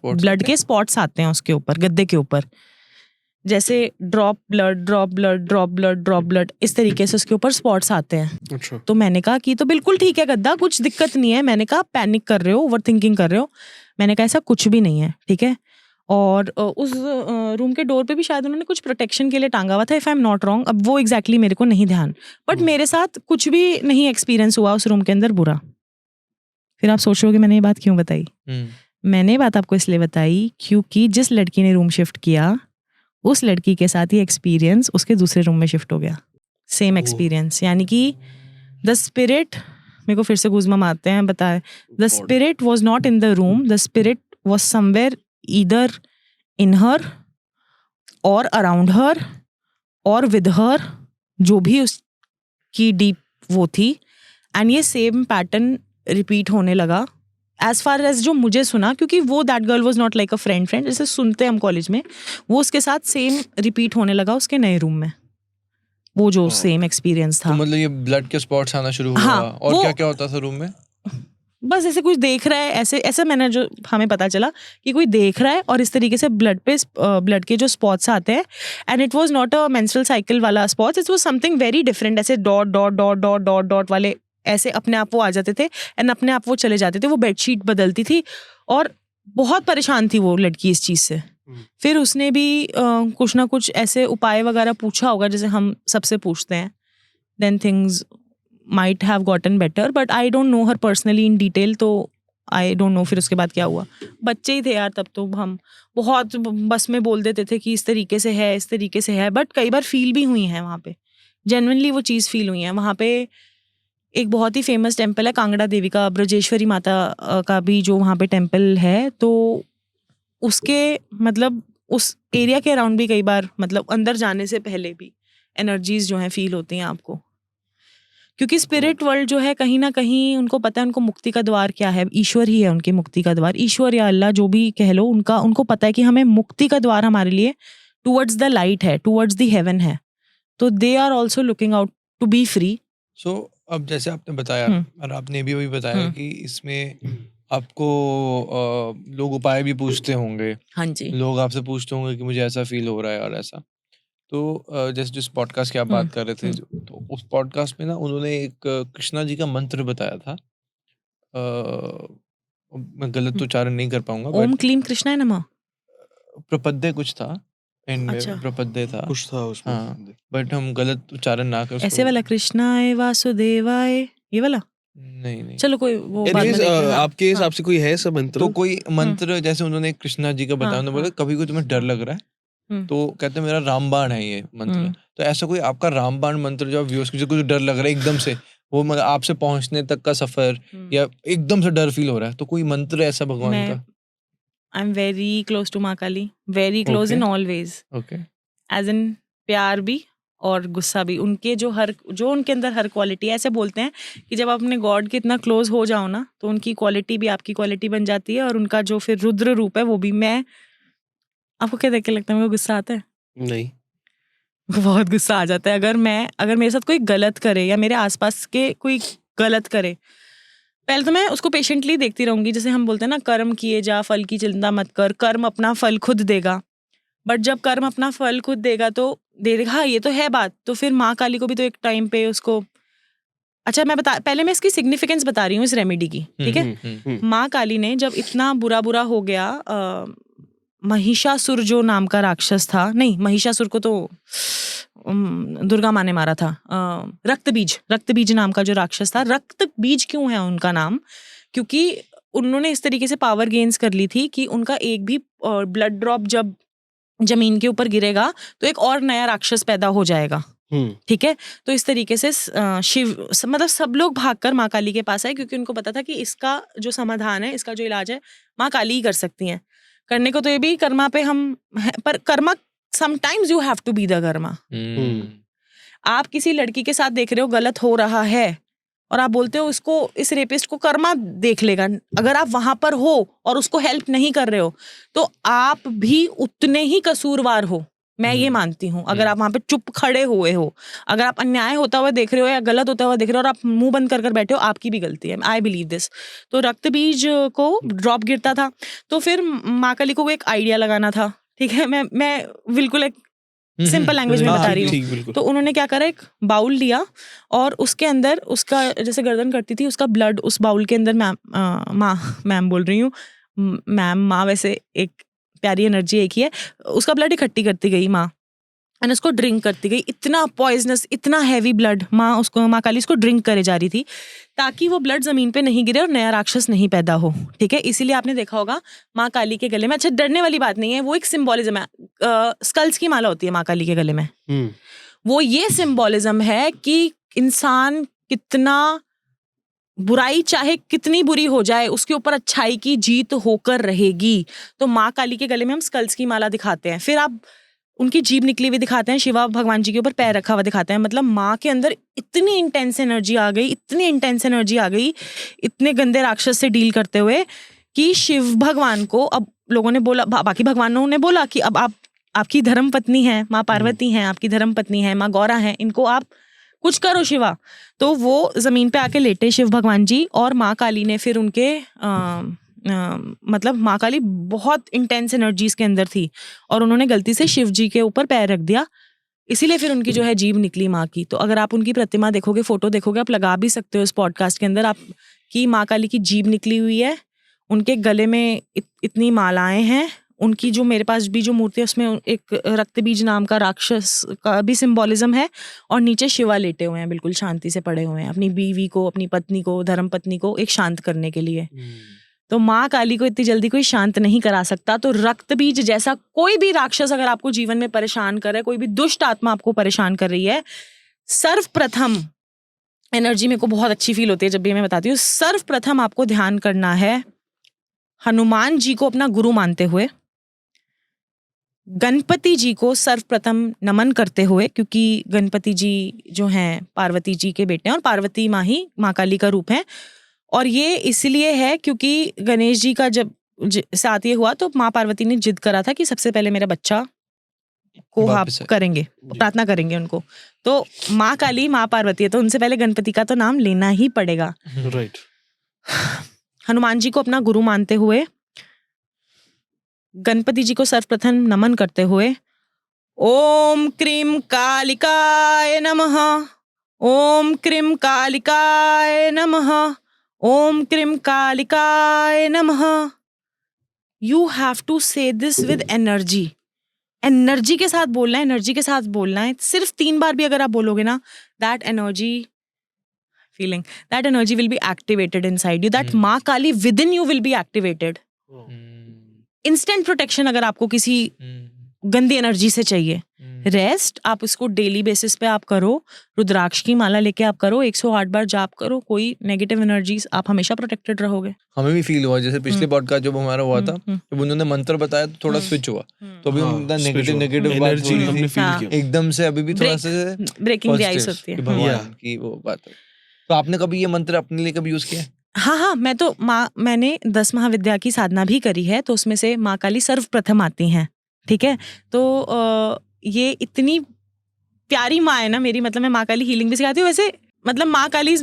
B: ब्लड के स्पॉट्स आते हैं उसके ऊपर, गद्दे के ऊपर, जैसे drop blood drop blood drop blood drop blood, इस तरीके से उसके ऊपर स्पॉट्स आते हैं।
A: अच्छा।
B: तो मैंने कहा कि तो बिल्कुल ठीक है गद्दा, कुछ दिक्कत नहीं है। मैंने कहा पैनिक कर रहे हो, ओवर थिंकिंग कर रहे हो। मैंने कहा ऐसा कुछ भी नहीं है, ठीक है। और उस रूम के डोर पे भी शायद उन्होंने कुछ प्रोटेक्शन के लिए टांगा हुआ था, if I am not wrong, अब वो एग्जैक्टली मेरे को नहीं ध्यान, बट मेरे साथ कुछ भी नहीं एक्सपीरियंस हुआ उस रूम के अंदर बुरा। फिर आप सोच रहे हो कि मैंने ये बात क्यों बताई? मैंने ये बात आपको इसलिए बताई क्योंकि जिस लड़की ने रूम शिफ्ट किया, उस लड़की के साथ ही एक्सपीरियंस उसके दूसरे रूम में शिफ्ट हो गया, सेम एक्सपीरियंस। यानी कि द स्पिरिट, मेरे को फिर से गूज़बम्स आते हैं, बताए, the spirit was not in the room, the spirit was somewhere either in her or around हर और विद हर, जो भी उसकी डीप वो थी। एंड ये सेम पैटर्न रिपीट होने लगा एज फार एज जो मुझे सुना, क्योंकि वो that girl was not like a friend जैसे सुनते हैं हम कॉलेज में, वो उसके साथ सेम रिपीट होने लगा उसके नए रूम में, वो जो सेम एक्सपीरियंस था।
C: तो मतलब ये ब्लड के स्पॉट्स आना शुरू हुआ।
B: हाँ,
C: और क्या क्या होता था रूम में?
B: बस ऐसे कुछ देख रहा है, ऐसे ऐसे मैंने जो हमें पता चला कि कोई देख रहा है, और इस तरीके से ब्लड के जो स्पॉट्स आते हैं, and it was not a menstrual cycle वाला spots, it was something very different, ऐसे dot dot dot dot dot dot वाले, ऐसे अपने आप वो आ जाते थे एंड अपने आप वो चले जाते थे। वो बेडशीट बदलती थी, और बहुत परेशान थी वो लड़की इस चीज़ से। फिर उसने भी कुछ ना कुछ ऐसे उपाय वगैरह पूछा होगा, जैसे हम सबसे पूछते हैं, then things might have gotten better, but I don't know her personally in detail, तो I don't know फिर उसके बाद क्या हुआ। बच्चे ही थे यार तब, तो हम बहुत बस में बोल देते थे कि इस तरीके से है, इस तरीके से है, बट कई बार फील भी हुई हैं वहाँ पे, जेन्युइनली वो चीज़ फील हुई है। वहाँ पे एक बहुत ही फेमस टेम्पल है कांगड़ा देवी का, ब्रजेश्वरी माता का भी जो वहाँ पे टेम्पल है, तो उसके मतलब उस एरिया के अराउंड भी कई बार, मतलब अंदर जाने से पहले भी एनर्जीज जो हैं फील होती हैं आपको, क्योंकि स्पिरिट वर्ल्ड जो है कहीं ना कहीं उनको पता है उनको मुक्ति का द्वार क्या है, ईश्वर ही है उनकी मुक्ति का द्वार, ईश्वर या अल्लाह जो भी कह लो, उनको पता है कि हमें मुक्ति का द्वार हमारे लिए टूवर्ड्स द लाइट है, टूवर्ड्स द हेवन है, तो they are also looking out to be free.
C: So अब जैसे आपने बताया, और आपने भी बताया कि इसमें आपको लोग उपाय भी पूछते होंगे।
B: हाँ जी।
C: लोग आपसे पूछते होंगे कि मुझे ऐसा फील हो रहा है और ऐसा। तो जैसे जिस पॉडकास्ट की आप बात कर रहे थे, तो उस पॉडकास्ट में ना उन्होंने एक कृष्णा जी का मंत्र बताया था। मैं गलत उच्चारण नहीं कर पाऊंगा,
B: ओम क्लीम कृष्णाय नमः,
C: प्रपद्य कुछ था, एंड
B: अच्छा।
C: में प्रपद्य था
A: कुछ था उसमें।
C: हाँ, बट हम गलत उच्चारण ना कर
B: ऐसे वाला कृष्णाय वासुदेवाय, ये वाला
C: नहीं
B: चलो कोई वो बाद में
A: Anyways,
B: देखेंगे। हाँ,
A: आपके
B: हाँ।
A: हिसाब से कोई है ऐसा मंत्र?
C: तो कोई मंत्र जैसे उन्होंने कृष्णा जी का बताया,
B: हाँ,
C: उन्होंने बोला
B: हाँ।
C: कभी कोई तुम्हें डर लग रहा है तो कहते हैं मेरा रामबाण है ये मंत्र। तो ऐसा कोई आपका रामबाण मंत्र जो व्यूअर्स को कुछ डर लग रहा है एकदम से, वो मतलब आपसे पहुंचने तक का सफर, या एकदम से डर फील हो रहा है, तो कोई मंत्र ऐसा भगवान का?
B: I am very close to Maa Kali, very close in all ways,
C: okay,
B: as in प्यार भी और गुस्सा भी। उनके जो उनके अंदर हर क्वालिटी है, ऐसे बोलते हैं कि जब आप अपने गॉड के इतना क्लोज हो जाओ ना, तो उनकी क्वालिटी भी आपकी क्वालिटी बन जाती है, और उनका जो फिर रुद्र रूप है वो भी। आपको क्या देख के लगता है मेरे को गुस्सा आता है?
A: नहीं,
B: बहुत गुस्सा आ जाता है। अगर मेरे साथ कोई गलत करे या मेरे आसपास के कोई गलत करे, पहले तो मैं उसको पेशेंटली देखती रहूंगी। जैसे हम बोलते हैं ना, कर्म किए जा फल की चिंता मत कर, कर्म अपना फल खुद देगा। बट जब कर्म अपना फल खुद देगा तो दे देगा, हाँ ये तो है बात। तो फिर माँ काली को भी तो एक टाइम पे उसको, अच्छा पहले मैं इसकी सिग्निफिकेंस बता रही हूँ इस रेमेडी की, ठीक है। माँ काली ने जब इतना बुरा हो गया, महिषासुर जो नाम का राक्षस था, नहीं महिषासुर को तो दुर्गा माँ ने मारा था, रक्तबीज नाम का जो राक्षस था। रक्तबीज क्यों है उनका नाम? क्योंकि उन्होंने इस तरीके से पावर गेन्स कर ली थी कि उनका एक भी ब्लड ड्रॉप जब जमीन के ऊपर गिरेगा तो एक और नया राक्षस पैदा हो जाएगा, ठीक है। तो इस तरीके से शिव मतलब सब लोग भागकर माँ काली के पास आए, क्योंकि उनको पता था कि इसका जो समाधान है, इसका जो इलाज है, माँ काली ही कर सकती हैं। करने को तो ये भी कर्मा पे पर karma sometimes you have to be the karma. आप किसी लड़की के साथ देख रहे हो गलत हो रहा है, और आप बोलते हो उसको, इस रेपिस्ट को कर्मा देख लेगा। अगर आप वहां पर हो और उसको हेल्प नहीं कर रहे हो, तो आप भी उतने ही कसूरवार हो, मैं ये मानती हूँ। अगर आप वहां पे चुप खड़े हुए हो, अगर आप अन्याय होता हुआ देख रहे हो या गलत होता हुआ देख रहे हो और आप मुंह बंद कर बैठे हो, आपकी भी गलती है। I believe this. तो रक्तबीज को ड्रॉप गिरता था, तो फिर माँ काली को एक आइडिया लगाना था, ठीक है। मैं बिल्कुल एक सिंपल लैंग्वेज में बता रही हूँ। तो उन्होंने क्या करा, एक बाउल लिया और उसके अंदर उसका, जैसे गर्दन करती थी, उसका ब्लड उस बाउल के अंदर, मैम बोल रही हूँ, माँ वैसे एक प्यारी एनर्जी एक ही है, उसका ब्लड इकट्ठी करती गई माँ, एंड उसको ड्रिंक करती गई। इतना पॉइजनस, इतना हैवी ब्लड, माँ काली इसको ड्रिंक करे जा रही थी, ताकि वो ब्लड जमीन पे नहीं गिरे और नया राक्षस नहीं पैदा हो, ठीक है। इसीलिए आपने देखा होगा माँ काली के गले में, अच्छा डरने वाली बात नहीं है, वो एक सिंबोलिज्म है। स्कल्स की माला होती है माँ काली के गले में, वो ये सिंबोलिज्म है कि इंसान कितना, बुराई चाहे कितनी बुरी हो जाए, उसके ऊपर अच्छाई की जीत होकर रहेगी। तो माँ काली के गले में हम स्कल्स की माला दिखाते हैं, फिर आप उनकी जीभ निकली हुई दिखाते हैं, शिवा भगवान जी के ऊपर पैर रखा हुआ दिखाते हैं। मतलब माँ के अंदर इतनी इंटेंस एनर्जी आ गई, इतनी इंटेंस एनर्जी आ गई, इतने गंदे राक्षस से डील करते हुए, कि शिव भगवान को अब लोगों ने बोला, बाकी भगवानों ने बोला कि अब आप, आपकी धर्म पत्नी है, माँ पार्वती हैं आपकी धर्म पत्नी है, माँ गौरा हैं, इनको आप कुछ करो शिवा। तो वो जमीन पे आके लेटे शिव भगवान जी, और माँ काली ने फिर उनके मतलब माँ काली बहुत इंटेंस एनर्जीज के अंदर थी, और उन्होंने गलती से शिव जी के ऊपर पैर रख दिया, इसीलिए फिर उनकी जो है जीभ निकली माँ की। तो अगर आप उनकी प्रतिमा देखोगे, फोटो देखोगे, आप लगा भी सकते हो इस पॉडकास्ट के अंदर, आप कि माँ काली की जीभ निकली हुई है, उनके गले में इतनी मालाएं हैं, उनकी जो मेरे पास भी जो मूर्ति है उसमें एक रक्तबीज नाम का राक्षस का भी सिंबोलिज्म है, और नीचे शिवा लेटे हुए हैं, बिल्कुल शांति से पड़े हुए हैं, अपनी बीवी को, अपनी पत्नी को, धर्म पत्नी को एक शांत करने के लिए। तो माँ काली को इतनी जल्दी कोई शांत नहीं करा सकता। तो रक्तबीज जैसा कोई भी राक्षस अगर आपको जीवन में परेशान कर रहा है, कोई भी दुष्ट आत्मा आपको परेशान कर रही है, सर्वप्रथम एनर्जी मेरे को बहुत अच्छी फील होती है जब भी मैं बताती हूँ, सर्वप्रथम आपको ध्यान करना है हनुमान जी को अपना गुरु मानते हुए, गणपति जी को सर्वप्रथम नमन करते हुए, क्योंकि गणपति जी जो हैं पार्वती जी के बेटे हैं, और पार्वती माँ ही माँ काली का रूप है। और ये इसलिए है क्योंकि गणेश जी का जब साथ ये हुआ, तो माँ पार्वती ने जिद करा था कि सबसे पहले मेरा बच्चा को आप करेंगे, प्रार्थना करेंगे उनको। तो माँ काली माँ पार्वती है, तो उनसे पहले गणपति का तो नाम लेना ही पड़ेगा,
A: राइट।
B: हनुमान जी को अपना गुरु मानते हुए, गणपति जी को सर्वप्रथम नमन करते हुए, ओम क्रीम कालिकाय नमः, ओम क्रीम कालिकाय नमः, ओम क्रीम कालिकाय नमः। यू हैव टू से दिस विद एनर्जी, एनर्जी के साथ बोलना है, एनर्जी के साथ बोलना है। सिर्फ 3 बार भी अगर आप बोलोगे ना, that energy feeling, that energy will be activated inside you, that Maa Kali within you will be activated. Instant protection अगर आपको किसी गंदी एनर्जी से चाहिए। रेस्ट आप इसको डेली बेसिस पे आप करो, रुद्राक्ष की माला लेके आप करो, 108 बार जाप करो, कोई नेगेटिव एनर्जीज, आप हमेशा प्रोटेक्टेड रहोगे।
C: हमें भी फील हुआ, जैसे पिछले पॉडकास्ट जब हमारा हुआ था, जब उन्होंने मंत्र बताया तो थोड़ा स्विच हुआ, तो अभी हम नेगेटिव बात
A: एनर्जी
C: हो रही
A: हमने
C: थी,
A: फील किया।
C: एकदम से अभी भी थोड़ा सा
B: ब्रेकिंग द आइस
C: positives
B: होती
C: कि
B: है।
C: भगवान की वो बात है। तो आपने कभी ये मंत्र अपने लिए कभी यूज किया है?
B: हाँ, मैं तो मैंने 10 महाविद्या की साधना भी करी है, तो उसमें से माँ काली सर्वप्रथम आती हैं, ठीक है। तो ये इतनी प्यारी माँ है ना मेरी, मतलब मैं माँ काली हीलिंग भी सिखाती हूँ। वैसे मतलब माँ काली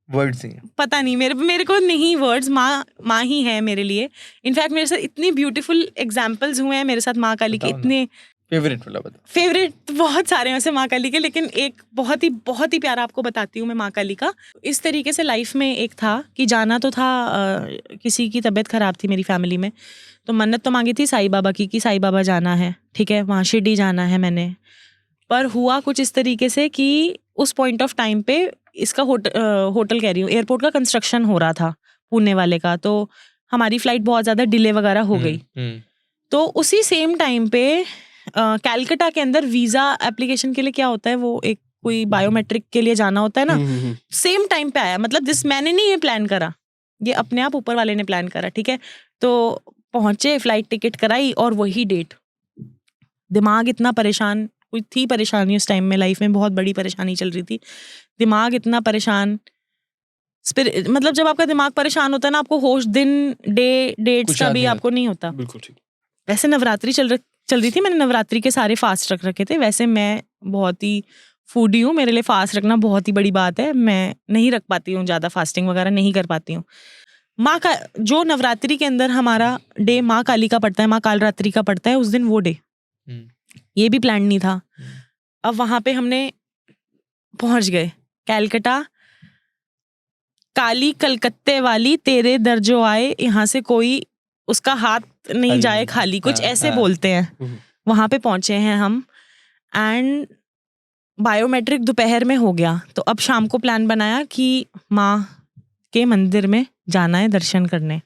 C: वर्ड्स ही
B: पता नहीं, मेरे को नहीं वर्ड्स, माँ ही है मेरे लिए। इनफैक्ट मेरे साथ इतनी ब्यूटीफुल एग्जाम्पल्स हुए हैं मेरे साथ माँ काली के,
C: बताओ ना।
B: इतने
C: फेवरेट वाला बताओ।
B: फेवरेट बहुत सारे हैं वैसे माँ काली के, लेकिन एक बहुत ही प्यारा आपको बताती हूँ मैं माँ काली का। इस तरीके से लाइफ में एक था कि जाना तो था, किसी की तबीयत खराब थी मेरी फैमिली में, तो मन्नत तो मांगी थी साईं बाबा की कि साईं बाबा जाना है, ठीक है, वहाँ शिरडी जाना है मैंने। पर हुआ कुछ इस तरीके से कि उस पॉइंट ऑफ टाइम पे इसका होटल कह रही हूँ, एयरपोर्ट का कंस्ट्रक्शन हो रहा था पुणे वाले का, तो हमारी फ्लाइट बहुत ज़्यादा डिले वगैरह हो गई। तो उसी सेम टाइम पे कैलकाटा के अंदर वीज़ा एप्लीकेशन के लिए क्या होता है, वो एक कोई बायोमेट्रिक के लिए जाना होता है ना, सेम टाइम पे आया। मतलब मैंने नहीं ये प्लान करा, ये अपने आप ऊपर वाले ने प्लान करा, ठीक है। तो पहुंचे, फ्लाइट टिकट कराई और वही डेट। दिमाग इतना परेशान, कोई थी परेशानी उस टाइम में, लाइफ में बहुत बड़ी परेशानी चल रही थी, दिमाग इतना परेशान। मतलब जब आपका दिमाग परेशान होता है ना, आपको होश दिन डेट्स का भी आपको नहीं होता।
A: बिल्कुल ठीक।
B: वैसे नवरात्रि चल रही थी, मैंने नवरात्रि के सारे फास्ट रखे थे। वैसे मैं बहुत ही फूडी हूँ, मेरे लिए फास्ट रखना बहुत ही बड़ी बात है, मैं नहीं रख पाती हूँ, ज़्यादा फास्टिंग वगैरह नहीं कर पाती हूँ। माँ का जो नवरात्रि के अंदर हमारा डे माँ काली का पड़ता है, माँ कालरात्रि का पड़ता है, उस दिन वो डे, ये भी प्लान नहीं था। अब वहाँ पे हमने पहुँच गए कैलकाटा, काली कलकत्ते वाली तेरे दर जो आए, यहाँ से कोई उसका हाथ नहीं जाए खाली, कुछ ऐसे बोलते हैं। वहाँ पे पहुँचे हैं हम, एंड बायोमेट्रिक दोपहर में हो गया। तो अब शाम को प्लान बनाया कि माँ के मंदिर में जाना है दर्शन करने।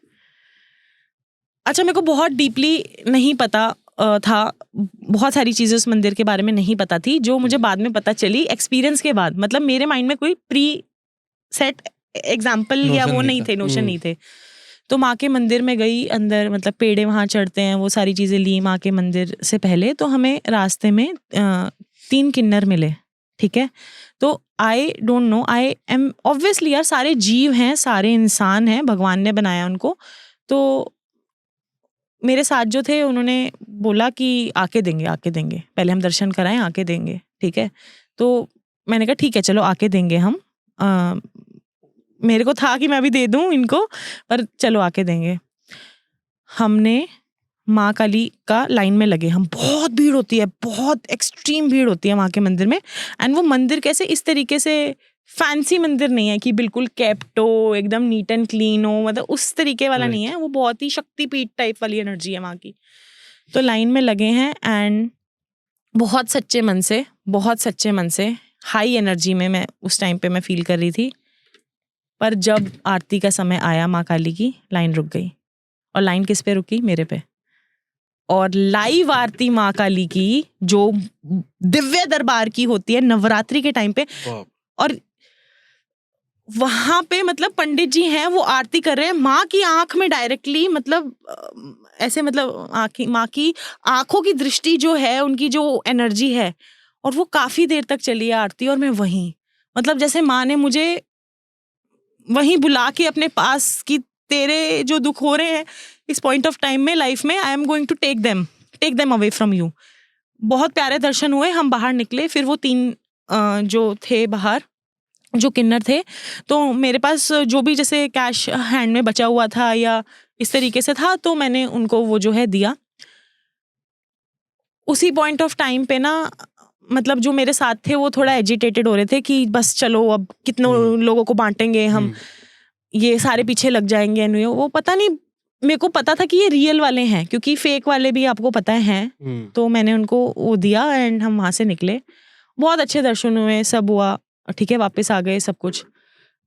B: अच्छा, मेरे को बहुत डीपली नहीं पता था, बहुत सारी चीज़ें उस मंदिर के बारे में नहीं पता थी, जो मुझे बाद में पता चली एक्सपीरियंस के बाद। मतलब मेरे माइंड में कोई प्री सेट एग्जाम्पल या वो नहीं थे, नोशन नहीं थे। तो माँ के मंदिर में गई अंदर, मतलब पेड़े वहाँ चढ़ते हैं, वो सारी चीज़ें ली माँ के मंदिर से पहले। तो हमें रास्ते में 3 किन्नर मिले, ठीक है। तो I don't know, I am obviously यार, सारे जीव हैं, सारे इंसान हैं, भगवान ने बनाया उनको। तो मेरे साथ जो थे उन्होंने बोला कि आके देंगे, पहले हम दर्शन कराएं, आके देंगे, ठीक है। तो मैंने कहा ठीक है चलो आके देंगे हम। मेरे को था कि मैं भी दे दूं इनको, पर चलो आके देंगे। हमने माँ काली का लाइन में लगे हम, बहुत भीड़ होती है, बहुत एक्सट्रीम भीड़ होती है माँ के मंदिर में। एंड वो मंदिर कैसे, इस तरीके से फैंसी मंदिर नहीं है कि बिल्कुल कैप्टो एकदम नीट एंड क्लीन हो, मतलब उस तरीके वाला नहीं है, वो बहुत ही शक्तिपीठ टाइप वाली एनर्जी है वहाँ की। तो लाइन में लगे हैं एंड बहुत सच्चे मन से हाई एनर्जी में मैं उस टाइम पे मैं फील कर रही थी। पर जब आरती का समय आया माँ काली की, लाइन रुक गई। और लाइन किस पे रुकी? मेरे पे। और लाइव आरती माँ काली की जो दिव्य दरबार की होती है नवरात्रि के टाइम पे, और वहां पे मतलब पंडित जी हैं, वो आरती कर रहे हैं माँ की आंख में डायरेक्टली, मतलब ऐसे, मतलब माँ की आंखों की दृष्टि जो है, उनकी जो एनर्जी है, और वो काफी देर तक चली है आरती। और मैं वहीं, मतलब जैसे माँ ने मुझे वहीं बुला के अपने पास कि तेरे जो दुख हो रहे हैं इस पॉइंट ऑफ टाइम में लाइफ में, I am going to take them away from you. बहुत प्यारे दर्शन हुए, हम बाहर निकले। फिर वो 3 जो थे बाहर, जो किन्नर थे, तो मेरे पास जो भी जैसे कैश हैंड में बचा हुआ था या इस तरीके से था, तो मैंने उनको वो जो है दिया। उसी पॉइंट ऑफ टाइम पे ना, मतलब जो मेरे साथ थे वो थोड़ा एजिटेटेड हो रहे थे कि बस चलो, अब कितनों लोगों को बांटेंगे हम, ये सारे पीछे लग जाएंगे। वो पता नहीं, मेरे को पता था कि ये रियल वाले हैं, क्योंकि फेक वाले भी आपको पता हैं। तो मैंने उनको वो दिया एंड हम वहाँ से निकले। बहुत अच्छे दर्शन हुए, सब हुआ, ठीक है, वापस आ गए सब कुछ।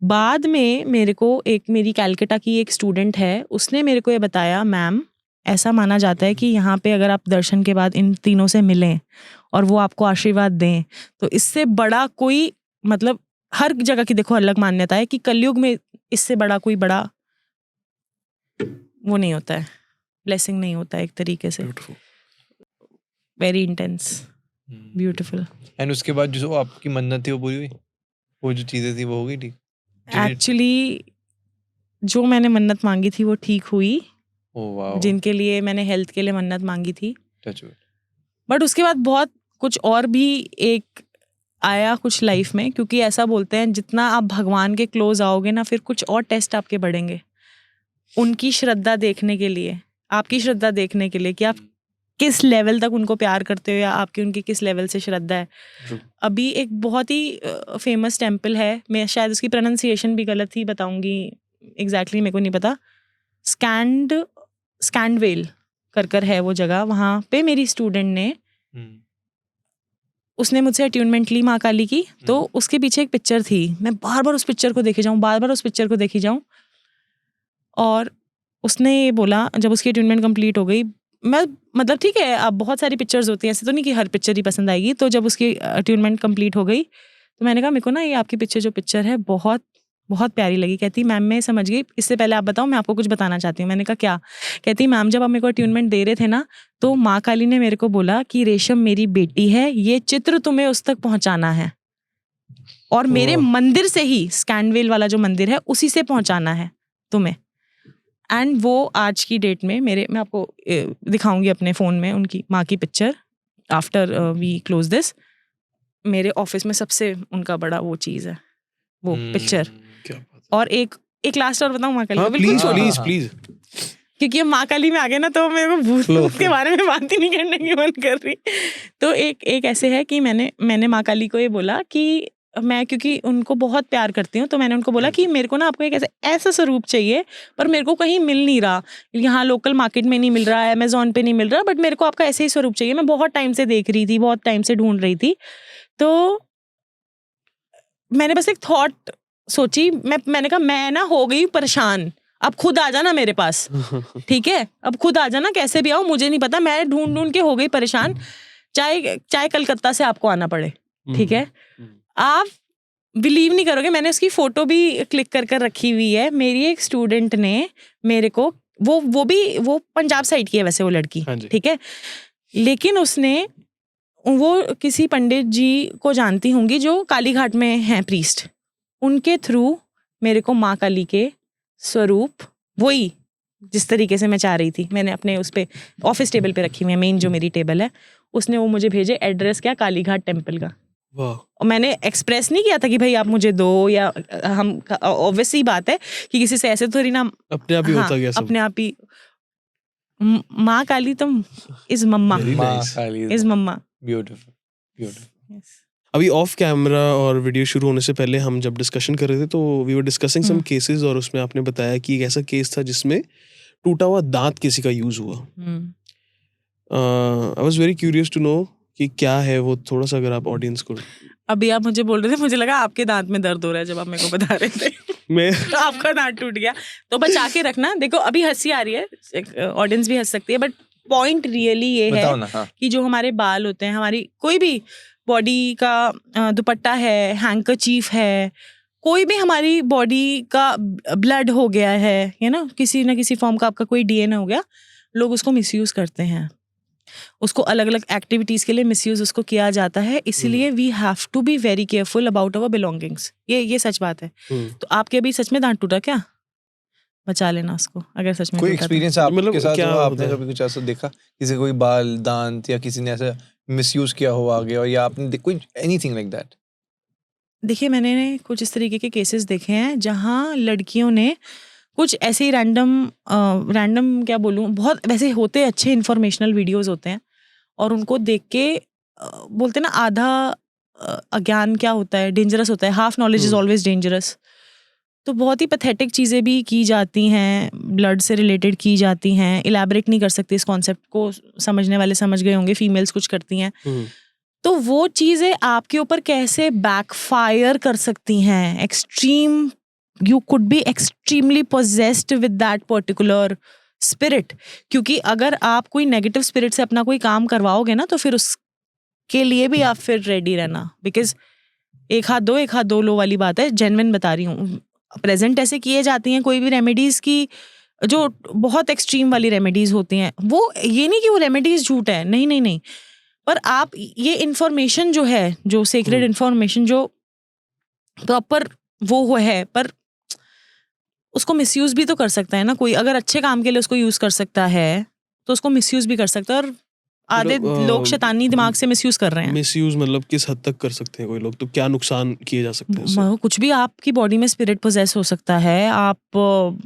B: बाद में मेरे को मेरी कैलकाटा की एक स्टूडेंट है, उसने मेरे को ये बताया, मैम ऐसा माना जाता है कि यहाँ पे अगर आप दर्शन के बाद इन तीनों से मिलें और वो आपको आशीर्वाद दें, तो इससे बड़ा कोई, मतलब हर जगह की देखो अलग मान्यता है कि कलयुग में इससे बड़ा कोई बड़ा वो नहीं होता है, ब्लेसिंग नहीं होता है एक तरीके से. Very intense, beautiful.
C: एंड उसके बाद जो आपकी मन्नत थी वो पूरी हुई, वो जो चीजें थी वो हो गई ठीक?
B: एक्चुअली जो मैंने मन्नत मांगी थी वो ठीक हुई.
C: ओह वाओ,
B: जिनके लिए मैंने हेल्थ के लिए मन्नत मांगी थी,
C: टच वुड.
B: बट उसके बाद बहुत कुछ और भी एक आया कुछ लाइफ में, क्योंकि ऐसा बोलते हैं जितना आप भगवान के क्लोज आओगे ना, फिर कुछ और टेस्ट आपके बढ़ेंगे उनकी श्रद्धा देखने के लिए, आपकी श्रद्धा देखने के लिए कि आप किस लेवल तक उनको प्यार करते हो या आपकी उनकी किस लेवल से श्रद्धा है. अभी एक बहुत ही फेमस टेम्पल है, मैं शायद उसकी प्रोनाउंसिएशन भी गलत ही बताऊंगी, एग्जैक्टली मेरे को नहीं पता, स्कैंडवेल कर है वो जगह. वहाँ पे मेरी स्टूडेंट ने उसने मुझसे अट्यूनमेंट ली माँ काली की, तो उसके पीछे एक पिक्चर थी. मैं बार बार उस पिक्चर को देखे जाऊँ, बार बार उस पिक्चर को देखी जाऊँ. और उसने ये बोला, जब उसकी अट्यूनमेंट कंप्लीट हो गई, मैं मतलब ठीक है, अब बहुत सारी पिक्चर्स होती हैं, ऐसे तो नहीं कि हर पिक्चर ही पसंद आएगी. तो जब उसकी अट्यूनमेंट कंप्लीट हो गई तो मैंने कहा मेरे को ना ये आपकी पिक्चर जो पिक्चर है बहुत बहुत प्यारी लगी. कहती मैम मैं समझ गई, इससे पहले आप बताओ मैं आपको कुछ बताना चाहती हूँ. मैंने कहा क्या? कहती मैम जब आप मेरे को अट्यूनमेंट दे रहे थे ना, तो माँ काली ने मेरे को बोला कि रेशम मेरी बेटी है, ये चित्र तुम्हें उस तक पहुँचाना है और मेरे मंदिर से ही, स्कैंडवेल वाला जो मंदिर है उसी से पहुँचाना है तुम्हें. एंड वो आज की डेट में मैं आपको दिखाऊंगी अपने फ़ोन में उनकी माँ की picture after we close this. मेरे ऑफिस में सबसे उनका बड़ा वो चीज़ है, वो पिक्चर. और एक लास्ट और बताऊं माँ काली का, बिल्कुल
A: प्लीज प्लीज,
B: क्योंकि अब माँ काली में आ गए ना, तो मेरे को भूत के बारे में बात ही नहीं करने की मन कर रही. तो एक ऐसे है कि मैंने माँ काली को ये बोला कि मैं क्योंकि उनको बहुत प्यार करती हूँ, तो मैंने उनको बोला कि मेरे को ना आपको एक ऐसा स्वरूप चाहिए, पर मेरे को कहीं मिल नहीं रहा, यहाँ लोकल मार्केट में नहीं मिल रहा है, अमेजोन पे नहीं मिल रहा, बट मेरे को आपका ऐसे ही स्वरूप चाहिए. मैं बहुत टाइम से देख रही थी, बहुत टाइम से ढूंढ रही थी. तो मैंने बस एक थॉट सोची, मैंने कहा मैं ना हो गई परेशान, अब खुद आ जाना मेरे पास, ठीक है, अब खुद आ जाना, कैसे भी आओ मुझे नहीं पता, मैं ढूंढ के हो गई परेशान, चाहे कलकत्ता से आपको आना पड़े, ठीक है. आप बिलीव नहीं करोगे, मैंने उसकी फोटो भी क्लिक कर रखी हुई है. मेरी एक स्टूडेंट ने मेरे को, वो पंजाब साइड की है वैसे वो लड़की, ठीक है, लेकिन उसने वो किसी पंडित जी को जानती होंगी जो काली घाट में हैं प्रीस्ट, उनके थ्रू मेरे को माँ काली के स्वरूप, वही जिस तरीके से मैं चाह रही थी, मैंने अपने उस पे ऑफिस टेबल पे रखी हुई है, मेन जो मेरी टेबल है, उसने वो मुझे भेजे एड्रेस क्या, काली घाट टेम्पल का. और मैंने एक्सप्रेस नहीं किया था कि भाई आप मुझे दो, या हम ऑब्वियसली बात है कि किसी से ऐसे थोड़ी ना, अपने आप ही होता गया सब, अपने आप ही. माँ काली तुम is mama, is mama.
C: Beautiful.
A: अभी ऑफ कैमरा और वीडियो शुरू होने से पहले हम जब डिस्कशन कर रहे थे, तो we were discussing some cases, और उसमें आपने बताया कि एक ऐसा केस था जिसमें टूटा हुआ दांत किसी का यूज हुआ. I was very curious to know कि क्या है वो, थोड़ा सा अगर आप ऑडियंस को.
B: अभी आप मुझे बोल रहे थे, मुझे लगा आपके दांत में दर्द हो रहा है जब आप मेरे को बता रहे थे. मैं तो आपका दांत टूट गया, तो बचा के रखना. देखो अभी हंसी आ रही है, ऑडियंस भी हंस सकती है, बट पॉइंट रियली ये है कि जो हमारे बाल होते हैं, हमारी कोई भी बॉडी का दुपट्टा है, हैंकरचीफ है, कोई भी हमारी बॉडी का ब्लड हो गया है ना, किसी ना किसी फॉर्म का आपका कोई डीएनए हो गया, लोग उसको मिसयूज करते हैं, उसको अलग अलग एक्टिविटीज के लिए मिसयूज उसको किया जाता है. इसीलिए we have to be very careful about our belongings. ये सच बात है. तो आपके अभी सच में दांत टूटा क्या? बचा लेना उसको, अगर सच में
C: कोई एक्सपीरियंस आपके साथ हुआ, आपने कभी कुछ ऐसा देखा, किसी कोई बाल, दांत, या किसी ने ऐसा मिसयूज किया हो आगे, और या आपने कोई एनीथिंग लाइक दैट?
B: देखिए मैंने कुछ इस तरीके के केसेस देखे हैं जहाँ लड़कियों ने कुछ ऐसे ही रैंडम क्या बोलूँ, बहुत वैसे होते अच्छे इन्फॉर्मेशनल वीडियोस होते हैं, और उनको देख के बोलते ना आधा अज्ञान क्या होता है, डेंजरस होता है, half knowledge is always dangerous. तो बहुत ही पैथेटिक चीज़ें भी की जाती हैं, ब्लड से रिलेटेड की जाती हैं. इलैबोरेट नहीं कर सकती इस कॉन्सेप्ट को, समझने वाले समझ गए होंगे, फीमेल्स कुछ करती हैं. तो वो चीज़ें आपके ऊपर कैसे बैकफायर कर सकती हैं, extreme, you could be extremely possessed with that particular spirit, क्योंकि अगर आप कोई नेगेटिव स्पिरिट से अपना कोई काम करवाओगे ना तो फिर उसके लिए भी आप फिर रेडी रहना, बिकॉज एक हाथ दो लो वाली बात है, जेन्युइन बता रही हूँ। प्रेजेंट ऐसे किए जाती हैं कोई भी रेमेडीज की जो बहुत एक्सट्रीम वाली रेमेडीज होती हैं, वो ये नहीं कि वो रेमेडीज झूठ है, नहीं नहीं नहीं, पर आप ये इन्फॉर्मेशन जो है, जो सीक्रेट इन्फॉर्मेशन जो प्रॉपर वो है, पर उसको मिसयूज भी तो कर सकता है ना कोई, अगर अच्छे काम के लिए उसको यूज कर सकता है तो उसको मिसयूज भी कर सकता है, और आधे लोग शैतानी दिमाग से मिसयूज कर रहे हैं।
A: मिसयूज मतलब किस हद तक कर सकते हैं कोई लोग, तो क्या नुकसान किए जा सकते हैं इससे?
B: कुछ भी, आपकी बॉडी में स्पिरिट पोजेस हो सकता है, आप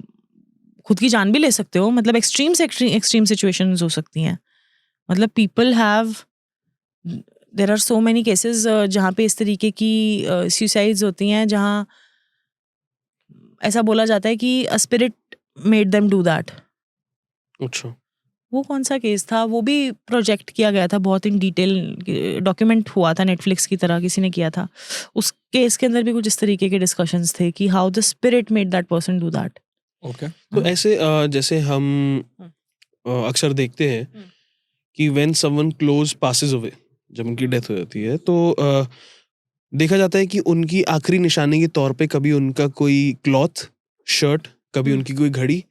B: खुद की जान भी ले सकते हो, मतलब एक्सट्रीम से एक्सट्रीम सिचुएशंस हो सकती हैं। मतलब people have, there are so many cases जहाँ पे इस तरीके की सुसाइड्स होती हैं, जहाँ ऐसा बोला जाता है कि a spirit made them do that.
A: अच्छा।
B: वो कौन सा केस था, वो भी प्रोजेक्ट किया गया था बहुत इन डिटेल, डॉक्यूमेंट हुआ था, नेटफ्लिक्स की तरह किसी ने किया था। उस केस के अंदर भी कुछ इस तरीके के डिस्कशंस थे कि how the spirit made that person do that.
C: Okay.
A: तो ऐसे जैसे हम अक्सर देखते हैं कि when someone close passes away, जब उनकी डेथ हो जाती है, तो देखा जाता है कि उनकी आखिरी निशानी के तौर पे कभी उनका कोई क्लॉथ, शर्ट, कभी उनकी कोई घड़ी,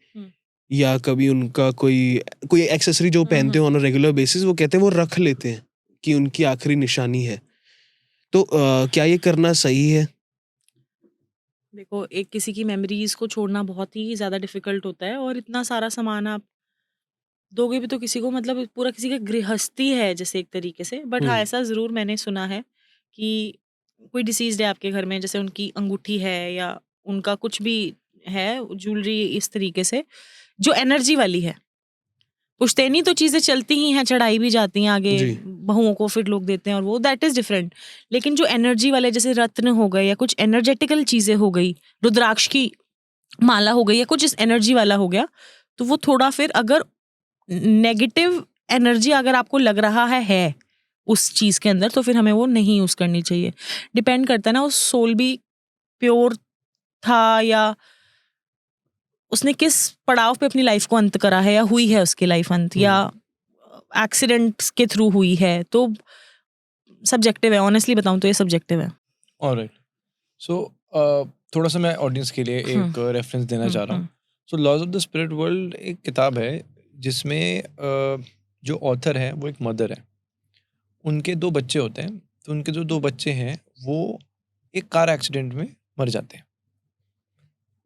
A: या कभी उनका कोई एक्सेसरी जो पहनते हो ऑन अ रेगुलर बेसिस, वो कहते हैं वो रख लेते हैं कि उनकी आखिरी निशानी है। तो क्या ये करना सही है?
B: देखो, एक किसी की मेमोरीज को छोड़ना बहुत ही ज़्यादा डिफिकल्ट होता है, और इतना सारा सामान आप दोगे भी तो किसी को, मतलब पूरा किसी का गृहस्थी है जैसे एक तरीके से। बट हाँ, ऐसा ज़रूर मैंने सुना है कि कोई डिसीज्ड है आपके घर में, जैसे उनकी अंगूठी है या उनका कुछ भी है, ज्वेलरी इस तरीके से, जो एनर्जी वाली है। पुश्तैनी तो चीज़ें चलती ही हैं, चढ़ाई भी जाती हैं आगे,
A: जी।
B: बहुओं को फिर लोग देते हैं, और वो दैट इज़ डिफरेंट। लेकिन जो एनर्जी वाले, जैसे रत्न हो गए या कुछ एनर्जेटिकल चीज़ें हो गई, रुद्राक्ष की माला हो गई या कुछ इस एनर्जी वाला हो गया, तो वो थोड़ा फिर, अगर नेगेटिव एनर्जी अगर आपको लग रहा है उस चीज़ के अंदर, तो फिर हमें वो नहीं यूज़ करनी चाहिए। डिपेंड करता है ना, उस सोल भी प्योर था, या उसने किस पड़ाव पे अपनी लाइफ को अंत करा है, या हुई है उसकी लाइफ अंत, या एक्सीडेंट्स के थ्रू हुई है। तो सब्जेक्टिव है, ऑनेस्टली बताऊं तो ये सब्जेक्टिव है।
C: ऑलराइट। सो थोड़ा सा मैं ऑडियंस के लिए एक रेफरेंस देना चाह रहा हूँ। So laws of the spirit world एक किताब है जिसमें जो ऑथर है वो एक मदर है, उनके 2 बच्चे होते हैं। तो उनके जो 2 बच्चे हैं वो एक कार एक्सीडेंट में मर जाते हैं।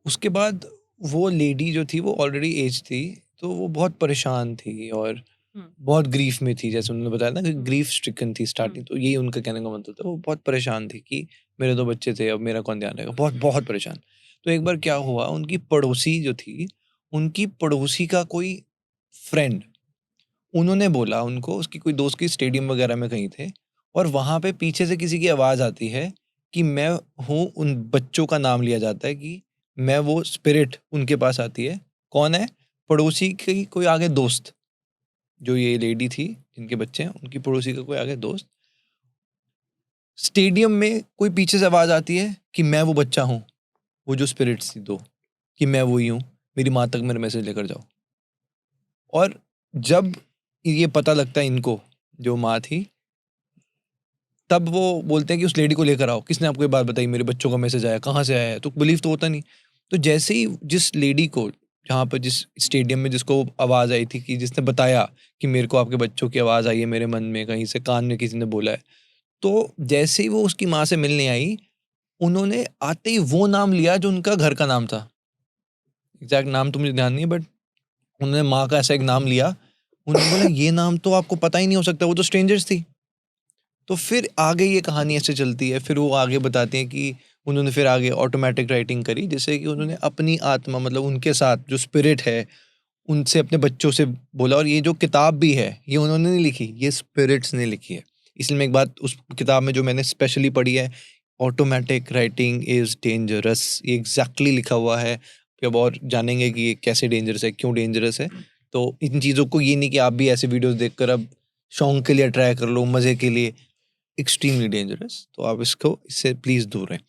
C: उसके बाद वो लेडी जो थी वो ऑलरेडी एज थी, तो वो बहुत परेशान थी और बहुत ग्रीफ में थी, जैसे उन्होंने बताया ना कि ग्रीफ स्ट्रिकन थी स्टार्टिंग, तो यही उनका कहने का मतलब था। वो बहुत परेशान थी कि मेरे 2 बच्चे थे, अब मेरा कौन ध्यान रखेगा, बहुत बहुत परेशान। तो एक बार क्या हुआ, उनकी पड़ोसी जो थी, उनकी पड़ोसी का कोई फ्रेंड, उन्होंने बोला उनको, उसकी कोई दोस्त की स्टेडियम वगैरह में कहीं थे, और वहाँ पे पीछे से किसी की आवाज़ आती है कि मैं हूँ, उन बच्चों का नाम लिया जाता है कि मैं वो स्पिरिट उनके पास आती है। कौन है? पड़ोसी की कोई आगे दोस्त, जो ये लेडी थी जिनके बच्चे हैं, उनकी पड़ोसी का कोई आगे दोस्त। स्टेडियम में कोई पीछे से आवाज़ आती है कि मैं वो बच्चा हूँ, वो जो स्पिरिट्स थी 2, कि मैं वही हूँ, मेरी माँ तक मेरा मैसेज लेकर जाओ। और जब ये पता लगता है इनको, जो माँ थी, तब वो बोलते हैं कि उस लेडी को लेकर आओ। किसने आपको ये बात बताई, मेरे बच्चों का मैसेज आया, कहाँ से आया है? तो बिलीव तो होता नहीं। तो जैसे ही जिस लेडी को, जहाँ पर जिस स्टेडियम में जिसको आवाज़ आई थी, कि जिसने बताया कि मेरे को आपके बच्चों की आवाज़ आई है मेरे मन में, कहीं से कान में किसी ने बोला है, तो जैसे ही वो उसकी माँ से मिलने आई, उन्होंने आते ही वो नाम लिया जो उनका घर का नाम था। एग्जैक्ट नाम तो मुझे ध्यान नहीं है, बट उन्होंने माँ का ऐसा एक नाम लिया। उन्होंने बोला ये नाम तो आपको पता ही नहीं हो सकता, वो तो स्ट्रेंजर्स थी। तो फिर आगे ये कहानी ऐसे चलती है, फिर वो आगे बताते हैं कि उन्होंने फिर आगे ऑटोमेटिक राइटिंग करी, जैसे कि उन्होंने अपनी आत्मा, मतलब उनके साथ जो स्पिरिट है, उनसे अपने बच्चों से बोला। और ये जो किताब भी है, ये उन्होंने नहीं लिखी, ये स्पिरिट्स ने लिखी है। इसलिए मैं एक बात उस किताब में जो मैंने स्पेशली पढ़ी है, ऑटोमेटिक राइटिंग इज़ डेंजरस, ये एग्जैक्टली लिखा हुआ है। कि अब और जानेंगे कि ये कैसे डेंजरस है, क्यों डेंजरस है। तो इन चीज़ों को, ये नहीं कि आप भी ऐसे वीडियोस देखकर अब शौक के लिए ट्राई कर लो, मज़े के लिए, एक्सट्रीमली डेंजरस। तो आप इससे प्लीज़ दूर रहें।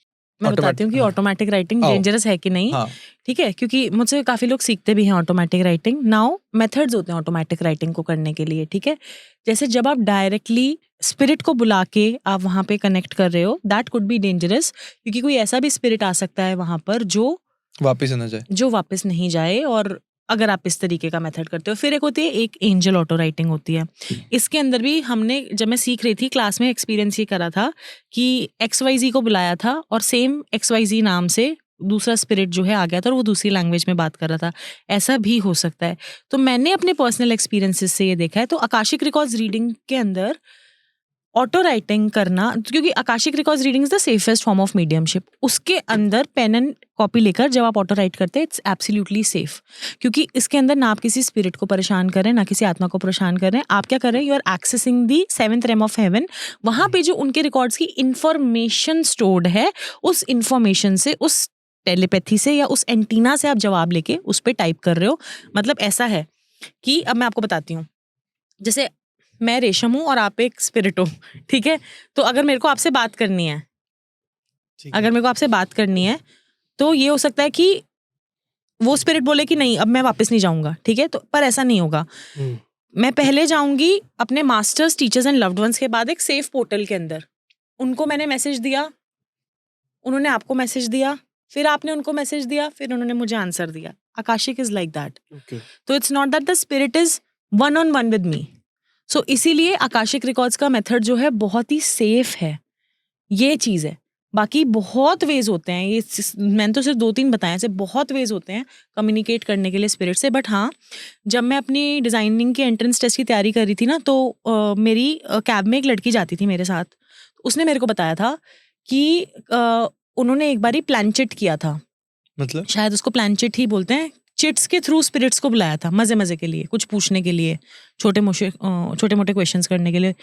B: मैं बताती हूँ कि ऑटोमेटिक राइटिंग डेंजरस है कि नहीं।
C: हाँ
B: ठीक है, क्योंकि मुझसे काफी लोग सीखते भी हैं ऑटोमेटिक राइटिंग। नाउ मेथड्स होते हैं ऑटोमेटिक राइटिंग को करने के लिए। ठीक है, जैसे जब आप डायरेक्टली स्पिरिट को बुला के आप वहां पे कनेक्ट कर रहे हो, दैट कुड बी डेंजरस, क्योंकि कोई ऐसा भी स्पिरिट आ सकता है वहां पर जो
C: वापस ना जाए,
B: जो वापस नहीं जाए। और अगर आप इस तरीके का मेथड करते हो, फिर एक होती है एक एंजल ऑटो राइटिंग होती है। इसके अंदर भी हमने, जब मैं सीख रही थी क्लास में, एक्सपीरियंस ये करा था कि XYZ को बुलाया था और सेम XYZ नाम से दूसरा स्पिरिट जो है आ गया था और वो दूसरी लैंग्वेज में बात कर रहा था। ऐसा भी हो सकता है। तो मैंने अपने पर्सनल एक्सपीरियंसेस से ये देखा है। तो आकाशिक रिकॉर्ड्स रीडिंग के अंदर ऑटो राइटिंग करना, क्योंकि Akashic records reading is the safest form of mediumship, उसके अंदर पेन एंड कॉपी लेकर जब आप ऑटो राइट करते हैं, इट्स एब्सोल्युटली सेफ। क्योंकि इसके अंदर ना आप किसी स्पिरिट को परेशान कर रहे हैं, ना किसी आत्मा को परेशान कर रहे हैं। आप क्या कर रहे हैं, you are accessing the 7th realm of heaven. वहां पे जो उनके रिकॉर्ड्स की इंफॉर्मेशन स्टोर्ड है, उस इंफॉर्मेशन से, उस टेलीपैथी से या उस एंटीना से आप जवाब लेके उस पर टाइप कर रहे हो। मतलब ऐसा है कि अब मैं आपको बताती हूँ, जैसे मैं रेशम हूँ और आप एक स्पिरिट हो, ठीक है। तो अगर मेरे को आपसे बात करनी है, तो ये हो सकता है कि वो स्पिरिट बोले कि नहीं अब मैं वापस नहीं जाऊंगा, ठीक है। तो पर ऐसा नहीं होगा। मैं पहले जाऊंगी अपने masters, teachers and loved ones के बाद एक सेफ पोर्टल के अंदर। उनको मैंने मैसेज दिया, उन्होंने आपको मैसेज दिया, फिर आपने उनको मैसेज दिया, फिर उन्होंने मुझे आंसर दिया। Akashic is like that. तो it's not that the spirit is one on one with me. So इसीलिए आकाशिक रिकॉर्ड्स का मेथड जो है बहुत ही सेफ है, ये चीज़ है। बाकी बहुत वेज होते हैं, ये मैंने तो सिर्फ 2-3 बताए, ऐसे बहुत वेज होते हैं कम्युनिकेट करने के लिए स्पिरिट से। बट हाँ, जब मैं अपनी डिज़ाइनिंग के एंट्रेंस टेस्ट की तैयारी कर रही थी ना, तो मेरी कैब में एक लड़की जाती थी मेरे साथ। उसने मेरे को बताया था कि उन्होंने एक बारी प्लानचिट किया था,
C: मतलब
B: शायद उसको प्लानचिट ही बोलते हैं। चिट्स के थ्रू स्पिरिट्स को बुलाया था मजे मजे के लिए, कुछ पूछने के लिए, छोटे मोटे क्वेश्चंस करने के लिए।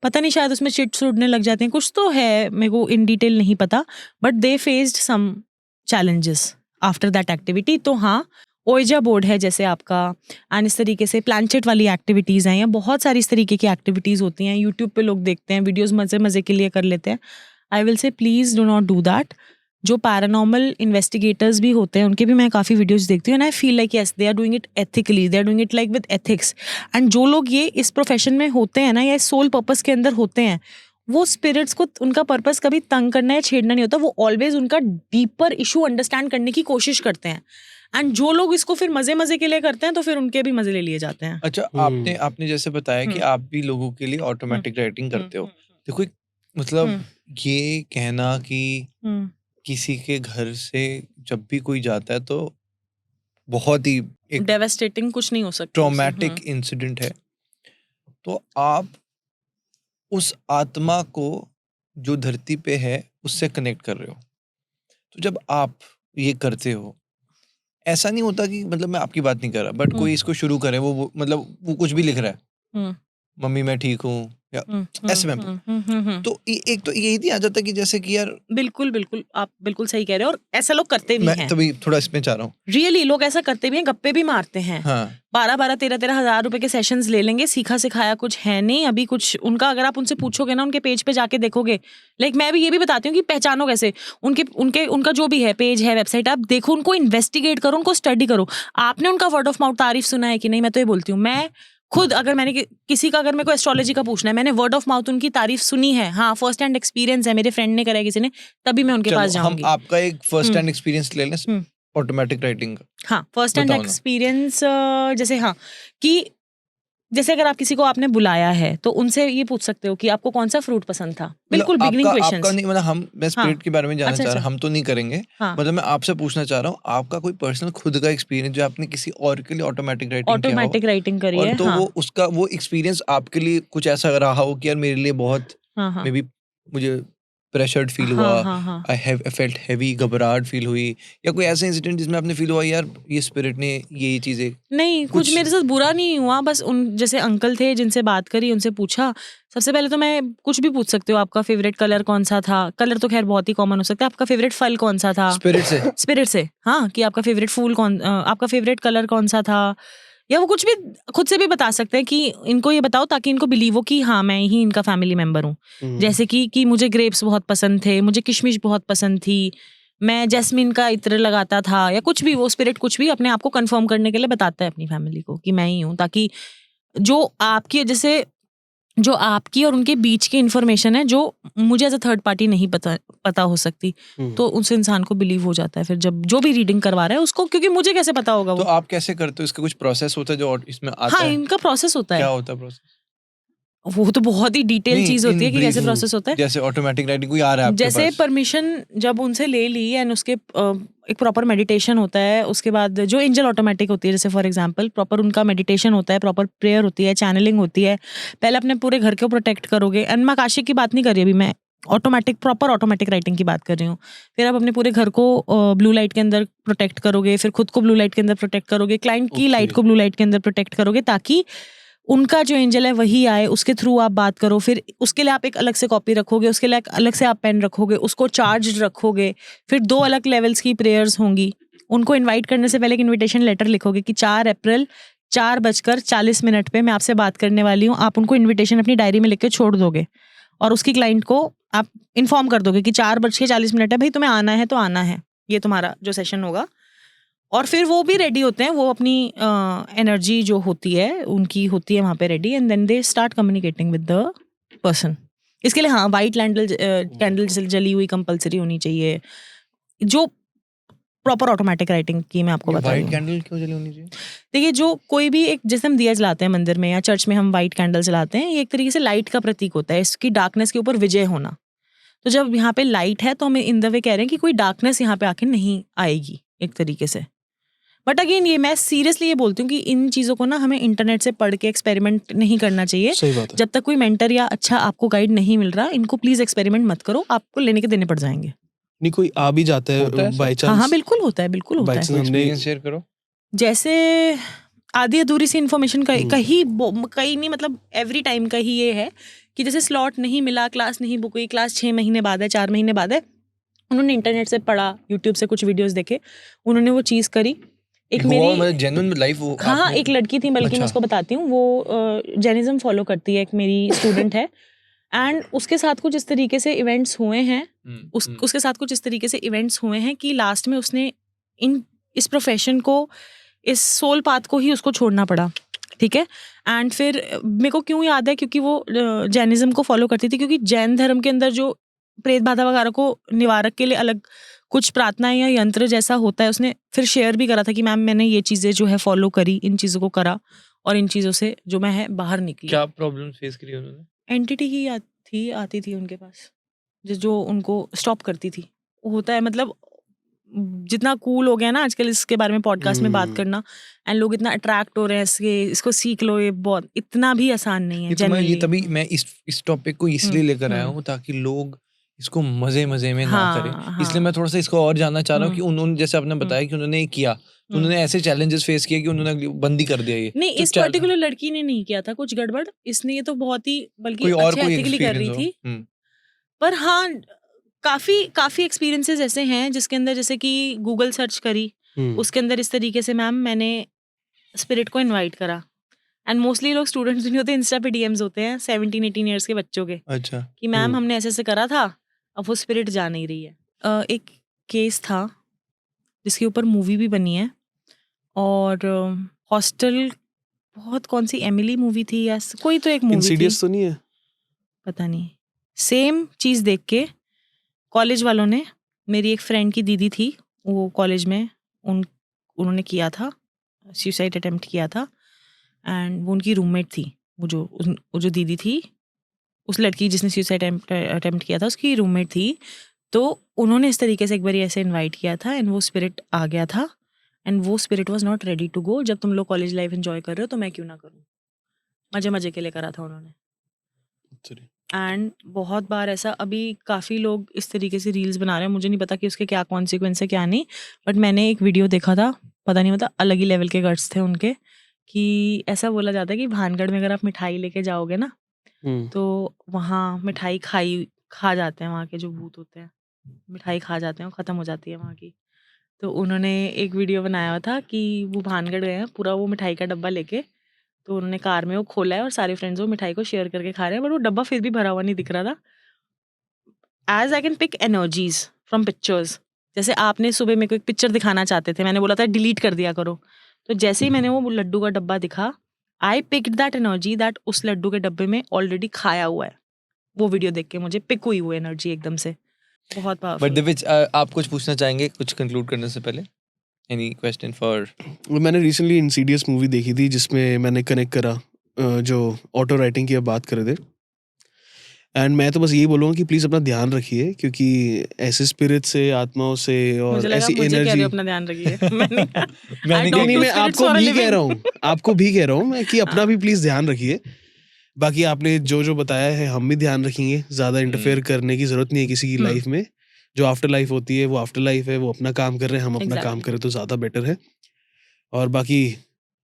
B: पता नहीं शायद उसमें चिट्स उड़ने लग जाते हैं, कुछ तो है, मेरे को इन डिटेल नहीं पता। But they faced some challenges after that activity. तो हाँ, ओइजा बोर्ड है जैसे आपका, एंड इस तरीके से प्लानचिट वाली एक्टिविटीज़ हैं, या बहुत सारी इस तरीके की एक्टिविटीज़ होती हैं। यूट्यूब पे लोग देखते हैं वीडियोज़, मज़े मज़े के लिए कर लेते हैं। I will say please do not do that. जो पैरानॉर्मल इन्वेस्टिगेटर्स भी होते हैं उनके भी मैं काफ़ी वीडियोस देखती हूँ, and I feel like yes they are doing it ethically, they are doing it like with ethics. And जो लोग ये इस प्रोफेशन में होते हैं ना, या सोल पर्पस के अंदर होते हैं, वो स्पिरिट्स को उनका पर्पस कभी तंग करना या छेड़ना नहीं होता। वो ऑलवेज उनका डीपर इशू अंडरस्टैंड करने की कोशिश करते हैं। एंड जो लोग इसको फिर मजे मजे के लिए करते हैं, तो फिर उनके भी मजे ले लिए जाते हैं।
C: अच्छा, आपने जैसे बताया कि आप भी लोगों के लिए ऑटोमेटिक राइटिंग करते हो। देखो मतलब ये कहना कि किसी के घर से जब भी कोई जाता है तो बहुत ही एक
B: डेवास्टेटिंग कुछ नहीं हो सकता,
C: ट्रॉमेटिक इंसिडेंट है। तो आप उस आत्मा को जो धरती पे है उससे कनेक्ट कर रहे हो। तो जब आप ये करते हो, ऐसा नहीं होता कि मतलब मैं आपकी बात नहीं कर रहा, बट कोई इसको शुरू करे, वो मतलब वो कुछ भी लिख रहा है, मम्मी मैं ठीक हूँ, या ऐसे में तो एक तो यही नहीं आ जाता कि जैसे कि यार
B: बिल्कुल बिल्कुल, आप बिल्कुल सही कह रहे हो। और ऐसा लोग करते भी
C: मैं
B: हैं,
C: तभी थोड़ा इसमें चाह रहा हूँ।
B: रियली लोग ऐसा करते भी हैं, गप्पे भी मारते हैं।
C: हाँ
B: 12-13 हज़ार रुपए के सेशंस ले लेंगे, सीखा सिखाया कुछ है नहीं अभी कुछ उनका। अगर आप उनसे पूछोगे ना, उनके पेज पे जाके देखोगे, लाइक मैं भी ये भी बताती हूँ कि पहचानो कैसे उनका जो भी है पेज है, वेबसाइट, आप देखो, उनको इन्वेस्टिगेट करो, उनको स्टडी करो। आपने उनका वर्ड ऑफ माउथ तारीफ सुना है कि नहीं? मैं तो ये बोलती हूँ, मैं खुद अगर मैंने किसी का, अगर मेरे को एस्ट्रोलॉजी का पूछना है, मैंने वर्ड ऑफ माउथ उनकी तारीफ सुनी है, हाँ फर्स्ट हैंड एक्सपीरियंस है, मेरे फ्रेंड ने करा है किसी ने, तभी मैं उनके पास जाऊंगी।
C: हम आपका एक फर्स्ट हैंड एक्सपीरियंस ले लें ऑटोमेटिक राइटिंग का।
B: हाँ, फर्स्ट हैंड एक्सपीरियंस, जैसे हाँ कि जैसे अगर आप किसी को आपने बुलाया है तो उनसे ये पूछ सकते हो कि आपको कौन सा फ्रूट पसंद था। बिल्कुल बिगिनिंग क्वेश्चंस।
C: आपका नहीं, मतलब मैं स्पिरिट के बारे में जानना चाह रहा हूँ, हम तो नहीं करेंगे। मतलब मैं आपसे पूछना चाह रहा हूँ, आपका कोई पर्सनल खुद का एक्सपीरियंस जो आपने किसी और के लिए ऑटोमेटिक राइटिंग करी है, तो वो उसका वो एक्सपीरियंस आपके लिए कुछ ऐसा रहा हो कि यार मेरे लिए बहुत मे बी मुझे प्रेशर्ड फील हुआ, आई हैव फेल्ट हैवी, घबराहट फील हुई, या कोई ऐसा इंसिडेंट जिसमें आपने फील हुआ यार ये स्पिरिट ने ये चीजें। नहीं,
B: कुछ मेरे साथ बुरा नहीं हुआ, बस उन जैसे अंकल थे जिनसे बात करी, उनसे पूछा। सबसे पहले तो मैं कुछ भी पूछ सकते हो, आपका फेवरेट कलर कौन सा था? कलर तो खैर बहुत ही कॉमन हो सकता है। आपका फेवरेट फल कौन सा था? स्पिरिट से हाँ, कि आपका फेवरेट फूल आपका फेवरेट कलर कौन सा था, या वो कुछ भी खुद से भी बता सकते हैं कि इनको ये बताओ ताकि इनको बिलीव हो कि हाँ मैं ही इनका फैमिली मेंबर हूँ। जैसे कि मुझे ग्रेप्स बहुत पसंद थे, मुझे किशमिश बहुत पसंद थी, मैं जैस्मिन का इत्र लगाता था, या कुछ भी वो स्पिरिट कुछ भी अपने आप को कंफर्म करने के लिए बताता है अपनी फैमिली को कि मैं ही हूँ, ताकि जो आपकी जैसे जो आपकी और उनके बीच की इन्फॉर्मेशन है जो मुझे एज अ थर्ड पार्टी नहीं पता हो सकती, तो उस इंसान को बिलीव हो जाता है फिर जब जो भी रीडिंग करवा रहा है उसको, क्योंकि मुझे कैसे पता होगा
C: तो
B: वो।
C: आप कैसे करते हो? इसका कुछ प्रोसेस होता है जो इसमें आता
B: हाँ,
C: है?
B: इनका प्रोसेस होता
C: क्या
B: है,
C: होता है प्रोसेस?
B: वो तो बहुत ही डिटेल चीज होती है कि कैसे प्रोसेस होता है।
C: जैसे ऑटोमेटिक राइटिंग कोई आ रहा है आपके
B: जैसे
C: पास,
B: परमिशन जब उनसे ले ली एंड उसके एक प्रॉपर मेडिटेशन होता है, उसके बाद जो एंजल ऑटोमेटिक होती है, जैसे फॉर एग्जांपल प्रॉपर उनका मेडिटेशन होता है, प्रॉपर प्रेयर होती है, चैनलिंग होती है। पहले अपने पूरे घर को प्रोटेक्ट करोगे, एंड मैं आकाशिक की बात नहीं कर रही अभी, मैं ऑटोमेटिक प्रॉपर ऑटोमेटिक राइटिंग की बात कर रही हूँ। फिर आप अपने पूरे घर को ब्लू लाइट के अंदर प्रोटेक्ट करोगे, फिर खुद को ब्लू लाइट के अंदर प्रोटेक्ट करोगे, क्लाइंट की लाइट को ब्लू लाइट के अंदर प्रोटेक्ट करोगे, ताकि उनका जो एंजल है वही आए, उसके थ्रू आप बात करो। फिर उसके लिए आप एक अलग से कॉपी रखोगे, उसके लिए अलग से आप पेन रखोगे, उसको चार्ज रखोगे। फिर 2 अलग लेवल्स की प्रेयर्स होंगी। उनको इनवाइट करने से पहले एक इनविटेशन लेटर लिखोगे कि 4 अप्रैल 4:40 पे मैं आपसे बात करने वाली हूँ। आप उनको इन्विटेशन अपनी डायरी में लिख के छोड़ दोगे और उसकी क्लाइंट को आप इन्फॉर्म कर दोगे कि 4:40 है, भाई तुम्हें आना है तो आना है, ये तुम्हारा जो सेशन होगा। और फिर वो भी रेडी होते हैं, वो अपनी एनर्जी जो होती है उनकी होती है वहाँ पे ready, and then they start communicating with the person. इसके लिए हाँ, वाइट कैंडल जली हुई कंपलसरी होनी चाहिए, जो प्रॉपर ऑटोमेटिक राइटिंग की मैं आपको बता रही
C: व्हाइट
B: हूँ।
C: कैंडल क्यों जली होनी चाहिए?
B: देखिए, जो कोई भी एक, जैसे हम दिया जलाते हैं मंदिर में या चर्च में, हम वाइट कैंडल जलाते हैं, ये एक तरीके से लाइट का प्रतीक होता है, इसकी डार्कनेस के ऊपर विजय होना। तो जब यहाँ पे लाइट है तो हम इन द वे कह रहे हैं कि कोई डार्कनेस यहाँ पे आके नहीं आएगी एक तरीके से। बट अगेन ये मैं सीरियसली ये बोलती हूँ कि इन चीज़ों को ना हमें इंटरनेट से पढ़ के एक्सपेरिमेंट नहीं करना चाहिए।
A: सही बात है।
B: जब तक कोई मेंटर या अच्छा आपको गाइड नहीं मिल रहा, इनको प्लीज एक्सपेरिमेंट मत करो, आपको लेने के देने पड़ जाएंगे।
A: नहीं, कोई आ भी जाता
C: होता है
A: है
C: ऐसा?
A: बाय
B: हाँ
A: चांस।
B: हाँ, बिल्कुल होता है, बिल्कुल होता
A: बाय
B: है।
A: चांस हमने
C: एक्सपीरियंस शेयर करो।
B: जैसे आधी अधूरी सी इन्फॉर्मेशन कहीं नहीं, मतलब एवरी टाइम का ही ये है कि जैसे स्लॉट नहीं मिला, क्लास नहीं बुक हुई, क्लास 6 महीने बाद है, 4 महीने बाद है, उन्होंने इंटरनेट से पढ़ा, यूट्यूब से कुछ वीडियोस देखे, उन्होंने वो चीज़ करी। एक
C: हुआ
B: मेरी
C: मतलब जेन्युइन लाइफ वो
B: हाँ हाँ,
C: आपने?
B: एक लड़की थी, बल्कि मैं
C: अच्छा।
B: उसको बताती हूँ, वो जैनिज्म फॉलो करती है, एक मेरी स्टूडेंट है, एंड उसके साथ कुछ इस तरीके से इवेंट्स हुए हैं, उसके साथ कुछ इस तरीके से इवेंट्स हुए हैं कि लास्ट में उसने इस प्रोफेशन को, इस सोल पाथ को ही उसको छोड़ना पड़ा। ठीक है, एंड फिर मेरे को क्यों याद है, क्योंकि वो जैनिज्म को फॉलो करती थी, क्योंकि जैन धर्म के अंदर जो प्रेत बाधा वगैरह को निवारक के लिए अलग कुछ प्रार्थनाएं या यंत्र जैसा होता है, उसने फिर शेयर भी करा था कि मैम मैंने ये चीज़ें जो है फॉलो करी, इन चीज़ों को करा, और इन चीज़ों से जो मैं है बाहर निकली।
C: क्या प्रॉब्लम फेस करी उन्होंने?
B: एंटिटी ही आती थी उनके पास, जो उनको स्टॉप करती थी। होता है, मतलब जितना कूल हो गया ना आजकल इसके बारे में पॉडकास्ट में बात करना, एंड लोग इतना अट्रैक्ट हो रहे हैं इसको सीख लो, ये बहुत इतना भी आसान नहीं है।
C: ये तो मैं ये
B: genuinely।
C: तभी मैं इस टॉपिक को इसलिए लेकर आया हूँ ताकि लोग इसको मजे में ना करें।
B: हाँ
C: इसलिए मैं थोड़ा सा इसको और जानना चाह रहा हूँ कि उन्होंने, जैसे आपने बताया कि उन्होंने ये किया, तो उन्होंने ऐसे चैलेंजेस फेस किए कि उन्होंने बंद ही कर दिया ये।
B: नहीं,
C: तो
B: इस पर्टिकुलर लड़की ने नहीं किया था कुछ गड़बड़, इसने ये तो बहुत ही बल्कि
C: कोई और
B: अच्छे
C: कोई
B: एथिकली कर रही
C: एक्सपीरियंस हो?
B: थी। पर हाँ, काफी एक्सपीरियंसेस ऐसे हैं जिसके अंदर, जैसे कि गूगल सर्च करी, उसके अंदर इस तरीके से मैम मैंने स्पिरिट को इनवाइट करा, एंड मोस्टली लोग स्टूडेंट्स नहीं होते, इंस्टा पे डीएम्स होते हैं 17-18 ईयर्स के बच्चों के,
C: अच्छा।
B: कि मैम हमने ऐसे करा था, अब वो स्पिरिट जा नहीं रही है। एक केस था जिसके ऊपर मूवी भी बनी है, और हॉस्टल, बहुत कौन सी एमिली मूवी थी या कोई तो एक मूवी थी,
A: इंसीडियस तो नहीं है?
B: पता नहीं। सेम चीज़ देख के कॉलेज वालों ने, मेरी एक फ्रेंड की दीदी थी, वो कॉलेज में उन्होंने किया था, सुसाइड अटेम्प्ट किया था, एंड वो उनकी रूममेट थी, वो जो दीदी थी, उस लड़की जिसने सुसाइड अटेम्प्ट किया था उसकी रूममेट थी। तो उन्होंने इस तरीके से एक बार ऐसे इनवाइट किया था, एंड वो स्पिरिट आ गया था, एंड वो spirit was not ready to go. जब तुम लोग कॉलेज लाइफ एंजॉय कर रहे हो तो मैं क्यों ना करूँ, मजे के लिए करा था उन्होंने। एंड बहुत बार ऐसा, अभी काफ़ी लोग इस तरीके से रील्स बना रहे हैं, मुझे नहीं पता कि उसके क्या कॉन्सिक्वेंस है क्या नहीं, बट मैंने एक वीडियो देखा था, पता नहीं, मतलब अलग ही लेवल के गट्स थे उनके, कि ऐसा बोला जाता है कि भानगढ़ में अगर आप मिठाई लेके जाओगे ना, तो वहाँ मिठाई खा जाते हैं, वहाँ के जो भूत होते हैं मिठाई खा जाते हैं, ख़त्म हो जाती है वहाँ की। तो उन्होंने एक वीडियो बनाया हुआ था कि वो भानगढ़ गए हैं, पूरा वो मिठाई का डब्बा लेके, तो उन्होंने कार में वो खोला है और सारे फ्रेंड्स वो मिठाई को शेयर करके खा रहे हैं, बट वो डब्बा फिर भी भरा हुआ नहीं दिख रहा था। As I can pick energies from pictures, जैसे आपने सुबह मेरे को एक पिक्चर दिखाना चाहते थे, मैंने बोला था डिलीट कर दिया करो, तो जैसे ही मैंने वो लड्डू का डब्बा दिखा, I picked that energy that उस लड्डू के डब्बे में ऑलरेडी खाया हुआ है। वो वीडियो देख के मुझे पिक हुई वो एनर्जी एकदम से, बहुत
C: बट
B: पावरफुल।
C: दिव्य, आप कुछ पूछना चाहेंगे कुछ कंक्लूड करने से पहले? Any question for?
A: मैंने रिसेंटली इंसीडियस मूवी देखी थी जिसमें मैंने कनेक्ट करा जो ऑटो राइटिंग की अब बात कर रहे थे, एंड मैं तो बस यही बोलूँगा कि प्लीज़ अपना ध्यान रखिए, क्योंकि ऐसे स्पिरिट से, आत्माओं से और
B: मुझे लगा
A: ऐसी
B: मुझे कह रहे
A: एनर्जी,
B: हो अपना ध्यान रखिए। मैंने कहा,
C: मैंने
B: I
C: क्या
B: talk
A: नहीं
B: to
A: मैं
B: spirits
A: आपको
B: for a
A: भी कह
B: living।
A: रहा हूँ, आपको भी कह रहा हूँ मैं कि अपना
B: हाँ।
A: भी प्लीज़ ध्यान रखिए। बाकी आपने जो जो बताया है हम भी ध्यान रखेंगे, ज़्यादा इंटरफेयर करने की ज़रूरत नहीं है किसी की लाइफ में। जो आफ्टर लाइफ होती है वो आफ्टर लाइफ है, वो अपना काम कर रहे हैं, हम अपना काम
B: Exactly.
A: करें तो ज़्यादा बेटर है। और बाकी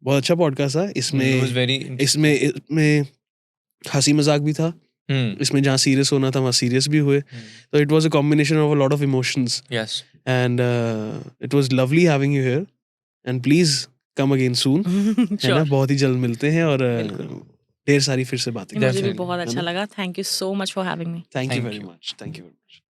A: बहुत अच्छा पॉडकास्ट था,
C: It was very
A: इसमें इसमें हंसी मजाक भी था,
C: Hmm.
A: इसमें जहाँ सीरियस होना था वहाँ सीरियस भी हुए, तो it was a combination of a lot of emotions,
C: Yes.
A: And it was lovely having you here, and please come again सून, है ना?
B: Sure.
A: बहुत ही जल्द मिलते हैं और
B: बिल्कुल।
A: ढेर सारी फिर से बातें
B: मुझे भी
C: Definitely.
B: बहुत
A: है
B: अच्छा
A: ना?
B: लगा। Thank you so much for having me.
A: Thank you
C: Thank
A: very
C: you.
A: Much, thank you very much.